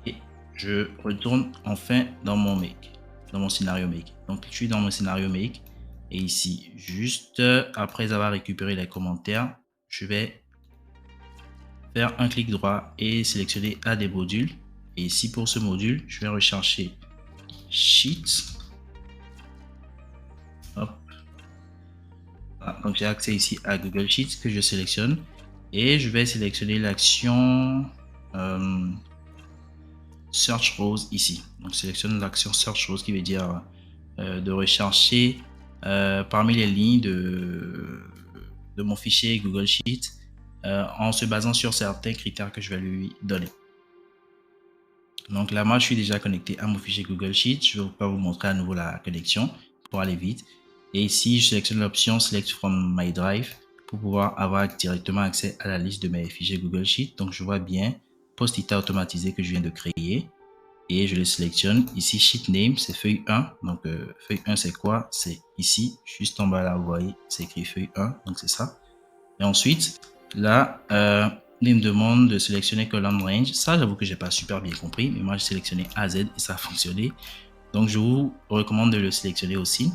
Et je retourne enfin dans mon make, dans mon scénario make. Donc, je suis dans mon scénario make. Et ici, juste après avoir récupéré les commentaires, je vais faire un clic droit et sélectionner un des modules. Et ici, pour ce module, je vais rechercher Sheets. Hop. Voilà. Donc, j'ai accès ici à Google Sheets que je sélectionne. Et je vais sélectionner l'action Search Rows ici. Donc, sélectionne l'action Search Rows qui veut dire de rechercher parmi les lignes de mon fichier Google Sheets en se basant sur certains critères que je vais lui donner. Donc là, moi, je suis déjà connecté à mon fichier Google Sheets. Je ne vais pas vous montrer à nouveau la connexion pour aller vite. Et ici, je sélectionne l'option Select from my drive pour pouvoir avoir directement accès à la liste de mes fichiers Google Sheets. Donc, je vois bien Post-it automatisé que je viens de créer. Et je le sélectionne. Ici, Sheet Name, c'est feuille 1. Donc, feuille 1, c'est quoi? C'est ici, juste en bas là, vous voyez, c'est écrit feuille 1. Donc, c'est ça. Et ensuite, là, il me demande de sélectionner column range. Ça, j'avoue que j'ai pas super bien compris, mais moi, j'ai sélectionné AZ et ça a fonctionné. Donc, je vous recommande de le sélectionner aussi.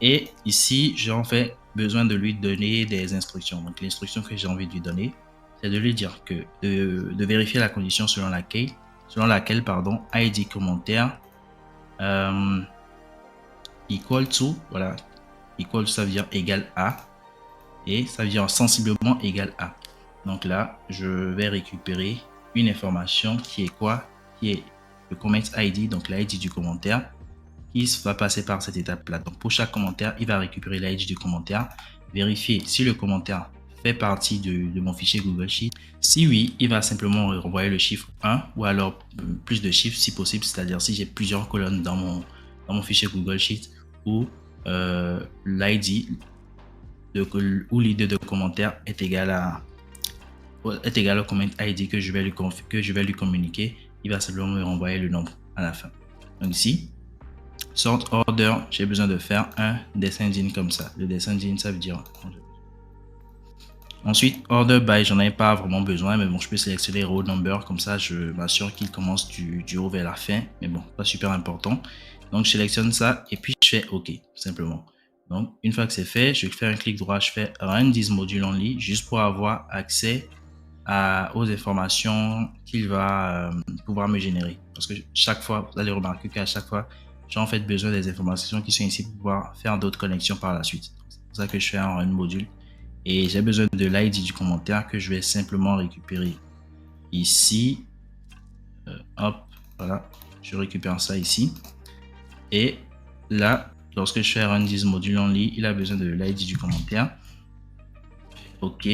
Et ici, j'ai en fait besoin de lui donner des instructions. Donc, l'instruction que j'ai envie de lui donner, c'est de lui dire que de vérifier la condition selon laquelle ID commentaire equal to, voilà, equal to, ça veut dire égal à, et ça veut dire sensiblement égal à. Donc là, je vais récupérer une information qui est quoi? Qui est le comment ID, donc l'ID du commentaire, qui va passer par cette étape-là. Donc pour chaque commentaire, il va récupérer l'ID du commentaire, vérifier si le commentaire fait partie de mon fichier Google Sheet. Si oui, il va simplement renvoyer le chiffre 1 ou alors plus de chiffres si possible, c'est-à-dire si j'ai plusieurs colonnes dans mon fichier Google Sheet où l'ID ou l'idée de commentaire est égal au comment ID que je vais lui communiquer. Il va simplement me renvoyer le nombre à la fin. Donc ici, sort order, j'ai besoin de faire un descending comme ça. Le descending, ça veut dire... Ensuite, order by, j'en ai pas vraiment besoin, mais bon, je peux sélectionner row number, comme ça, je m'assure qu'il commence du haut vers la fin, mais bon, pas super important. Donc, je sélectionne ça et puis je fais OK, simplement. Donc, une fois que c'est fait, je fais un clic droit, je fais Run this module only, juste pour avoir accès aux informations qu'il va pouvoir me générer. Parce que chaque fois, vous allez remarquer qu'à chaque fois, j'ai en fait besoin des informations qui sont ici pour pouvoir faire d'autres connexions par la suite. C'est pour ça que je fais un Run module. Et j'ai besoin de l'ID du commentaire que je vais simplement récupérer ici. Hop, voilà, je récupère ça ici. Et là, lorsque je fais Run this module only, il a besoin de l'ID du commentaire. OK.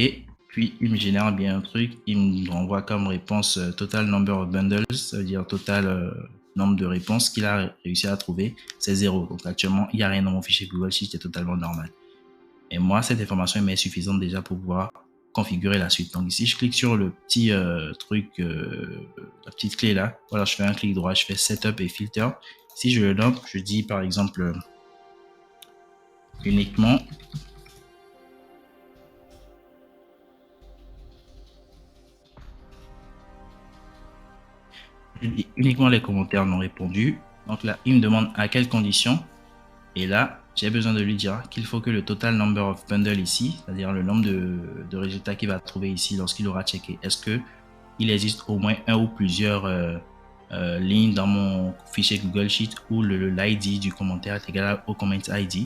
Puis, il me génère bien un truc. Il me renvoie comme réponse total number of bundles, ça veut dire total nombre de réponses qu'il a réussi à trouver. C'est 0. Donc, actuellement, il n'y a rien dans mon fichier Google Sheet, c'est totalement normal. Et moi, cette information m'est suffisante déjà pour pouvoir configurer la suite. Donc ici, je clique sur le petit truc, la petite clé là. Voilà, je fais un clic droit, je fais Setup et Filter. Si je le nomme, je dis par exemple uniquement les commentaires non répondus. Donc là, il me demande à quelles conditions. Et là, j'ai besoin de lui dire qu'il faut que le total number of bundles ici, c'est-à-dire le nombre de résultats qu'il va trouver ici lorsqu'il aura checké, est-ce qu'il existe au moins un ou plusieurs lignes dans mon fichier Google Sheet où l'ID du commentaire est égal au comment ID,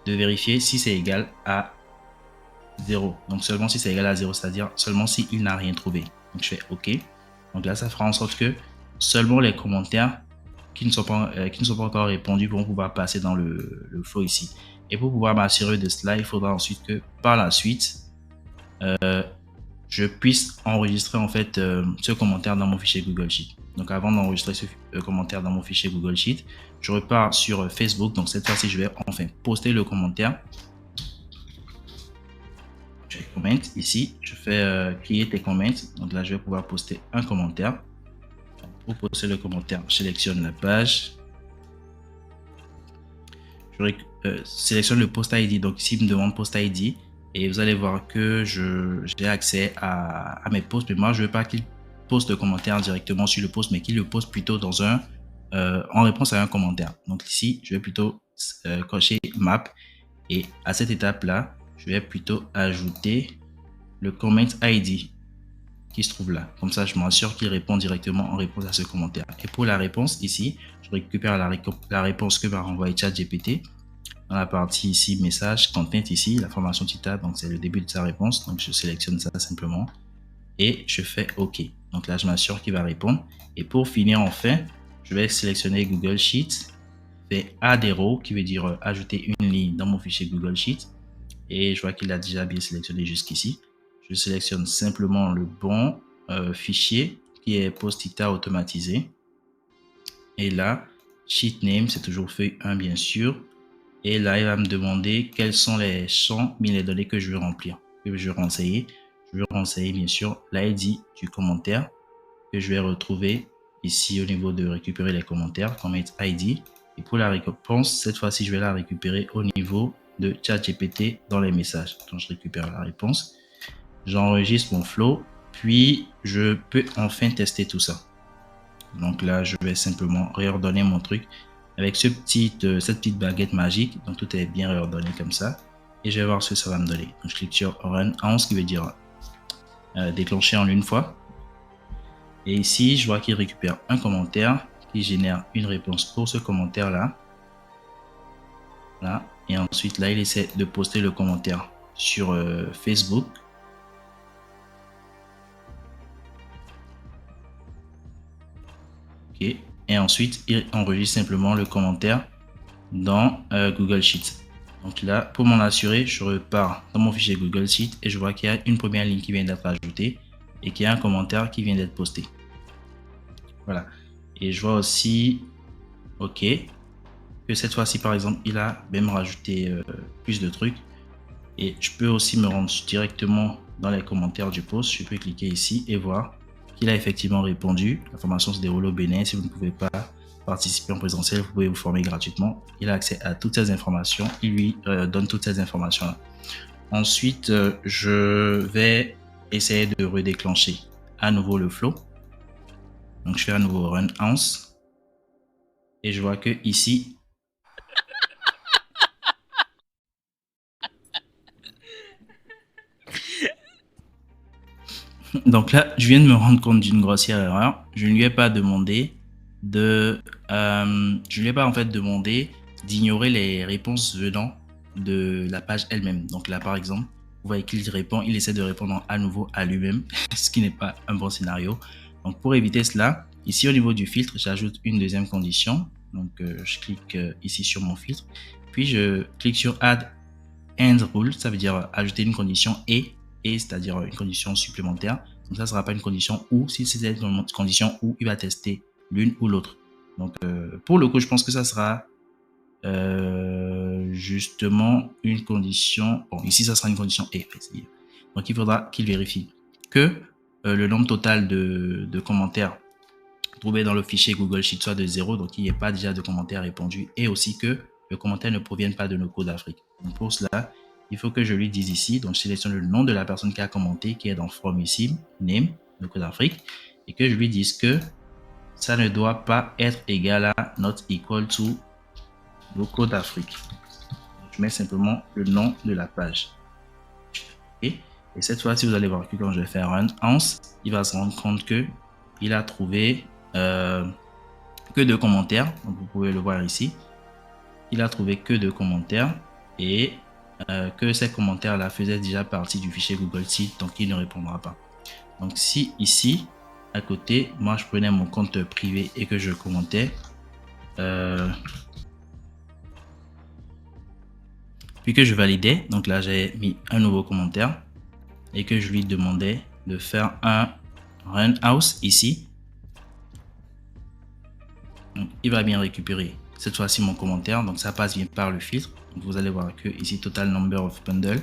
de vérifier si c'est égal à 0. Donc seulement si c'est égal à 0, c'est-à-dire seulement s'il n'a rien trouvé. Donc je fais OK. Donc là, ça fera en sorte que seulement les commentaires qui ne sont pas encore répondus vont pouvoir passer dans le flow ici. Et pour pouvoir m'assurer de cela, il faudra ensuite que par la suite, je puisse enregistrer en fait ce commentaire dans mon fichier Google Sheet. Donc avant d'enregistrer ce commentaire dans mon fichier Google Sheet, je repars sur Facebook. Donc cette fois-ci, je vais enfin poster le commentaire. Je comment ici, je fais create a comment. Donc là, je vais pouvoir poster un commentaire. Pour poster le commentaire, je sélectionne la page. sélectionne le post ID. Donc ici, il me demande post ID. Et vous allez voir que j'ai accès à mes posts. Mais moi, je ne veux pas qu'il poste le commentaire directement sur le post, mais qu'il le poste plutôt dans en réponse à un commentaire. Donc ici, je vais plutôt cocher map. Et à cette étape-là, je vais plutôt ajouter le comment ID qui se trouve là. Comme ça, je m'assure qu'il répond directement en réponse à ce commentaire. Et pour la réponse, ici, je récupère la réponse que va renvoyer ChatGPT. Dans la partie ici, message, content ici, la formation titre, donc c'est le début de sa réponse. Donc, je sélectionne ça simplement et je fais OK. Donc là, je m'assure qu'il va répondre. Et pour finir, enfin, je vais sélectionner Google Sheets, fait add arrow, qui veut dire ajouter une ligne dans mon fichier Google Sheets. Et je vois qu'il a déjà bien sélectionné jusqu'ici. Je sélectionne simplement le bon fichier qui est post-ita automatisé. Et là, sheet name, c'est toujours feuille 1 bien sûr. Et là, il va me demander quels sont les champs, mais les données que je veux remplir, que je veux renseigner. Je veux renseigner bien sûr l'ID du commentaire que je vais retrouver ici au niveau de récupérer les commentaires, comment ID. Et pour la récompense, cette fois-ci, je vais la récupérer au niveau de ChatGPT dans les messages. Donc, je récupère la réponse, j'enregistre mon flow, puis je peux enfin tester tout ça. Donc là, je vais simplement réordonner mon truc avec cette petite baguette magique. Donc tout est bien réordonné comme ça. Et je vais voir ce que ça va me donner. Donc je clique sur Run en, ce qui veut dire déclencher en une fois. Et ici, je vois qu'il récupère un commentaire qui génère une réponse pour ce commentaire-là. Là. Et ensuite, là, il essaie de poster le commentaire sur Facebook. OK. Et ensuite, il enregistre simplement le commentaire dans Google Sheets. Donc là, pour m'en assurer, je repars dans mon fichier Google Sheets et je vois qu'il y a une première ligne qui vient d'être ajoutée et qu'il y a un commentaire qui vient d'être posté. Voilà. Et je vois aussi, OK, que cette fois-ci, par exemple, il a même rajouté plus de trucs. Et je peux aussi me rendre directement dans les commentaires du post. Je peux cliquer ici et voir qu'il a effectivement répondu. La formation se déroule au Bénin. Si vous ne pouvez pas participer en présentiel, vous pouvez vous former gratuitement. Il a accès à toutes ces informations. Il lui donne toutes ces informations-là. Ensuite, je vais essayer de redéclencher à nouveau le flow. Donc, je fais à nouveau Run Once. Et je vois que ici, donc là, je viens de me rendre compte d'une grossière erreur. Je ne lui ai pas demandé je lui ai pas en fait demandé d'ignorer les réponses venant de la page elle-même. Donc là, par exemple, vous voyez qu'il répond, il essaie de répondre à nouveau à lui-même, ce qui n'est pas un bon scénario. Donc pour éviter cela, ici au niveau du filtre, j'ajoute une deuxième condition. Donc je clique ici sur mon filtre, puis je clique sur Add End Rule, ça veut dire ajouter une condition et c'est-à-dire une condition supplémentaire. Donc ça ne sera pas une condition ou, si c'est une condition où il va tester l'une ou l'autre. Donc pour le coup, je pense que ça sera justement une condition. Bon, ici, ça sera une condition et. Donc il faudra qu'il vérifie que le nombre total de commentaires trouvés dans le fichier Google Sheets soit de 0, donc il n'y ait pas déjà de commentaires répondus, et aussi que le commentaire ne provienne pas de nos codes d'Afrique. Donc pour cela, il faut que je lui dise ici, donc je sélectionne le nom de la personne qui a commenté, qui est dans From ici, Name, le code d'Afrique, et que je lui dise que ça ne doit pas être égal à not equal to le code d'Afrique. Je mets simplement le nom de la page. Et cette fois-ci, vous allez voir que quand je vais faire Run Once, il va se rendre compte que il a trouvé que 2 commentaires. Donc vous pouvez le voir ici. Il a trouvé que 2 commentaires et que ces commentaires-là faisaient déjà partie du fichier Google Sheets, donc il ne répondra pas. Donc si ici, à côté, moi je prenais mon compte privé et que je commentais, puis que je validais, donc là j'ai mis un nouveau commentaire et que je lui demandais de faire un Run House ici. Donc, il va bien récupérer cette fois-ci mon commentaire, donc ça passe bien par le filtre. Donc, vous allez voir que ici total number of bundle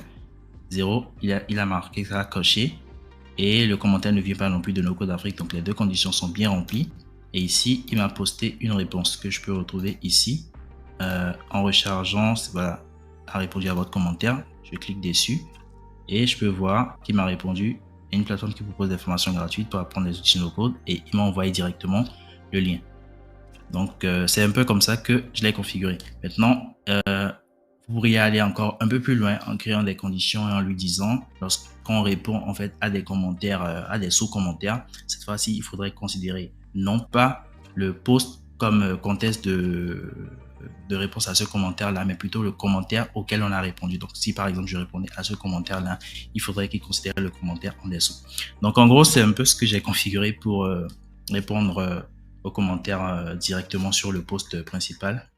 0, il a marqué ça coché et le commentaire ne vient pas non plus de nos codes d'Afrique, donc les 2 conditions sont bien remplies. Et ici il m'a posté une réponse que je peux retrouver ici en rechargeant, voilà, a répondu à votre commentaire. Je clique dessus et je peux voir qu'il m'a répondu. Il y a une plateforme qui propose des formations gratuites pour apprendre les outils no-code et il m'a envoyé directement le lien. Donc, c'est un peu comme ça que je l'ai configuré. Maintenant, vous pourriez aller encore un peu plus loin en créant des conditions et en lui disant, lorsqu'on répond en fait à des commentaires, à des sous-commentaires, cette fois-ci, il faudrait considérer non pas le post comme contexte de réponse à ce commentaire-là, mais plutôt le commentaire auquel on a répondu. Donc, si par exemple, je répondais à ce commentaire-là, il faudrait qu'il considère le commentaire en dessous. Donc, en gros, c'est un peu ce que j'ai configuré pour répondre aux commentaires directement sur le post principal.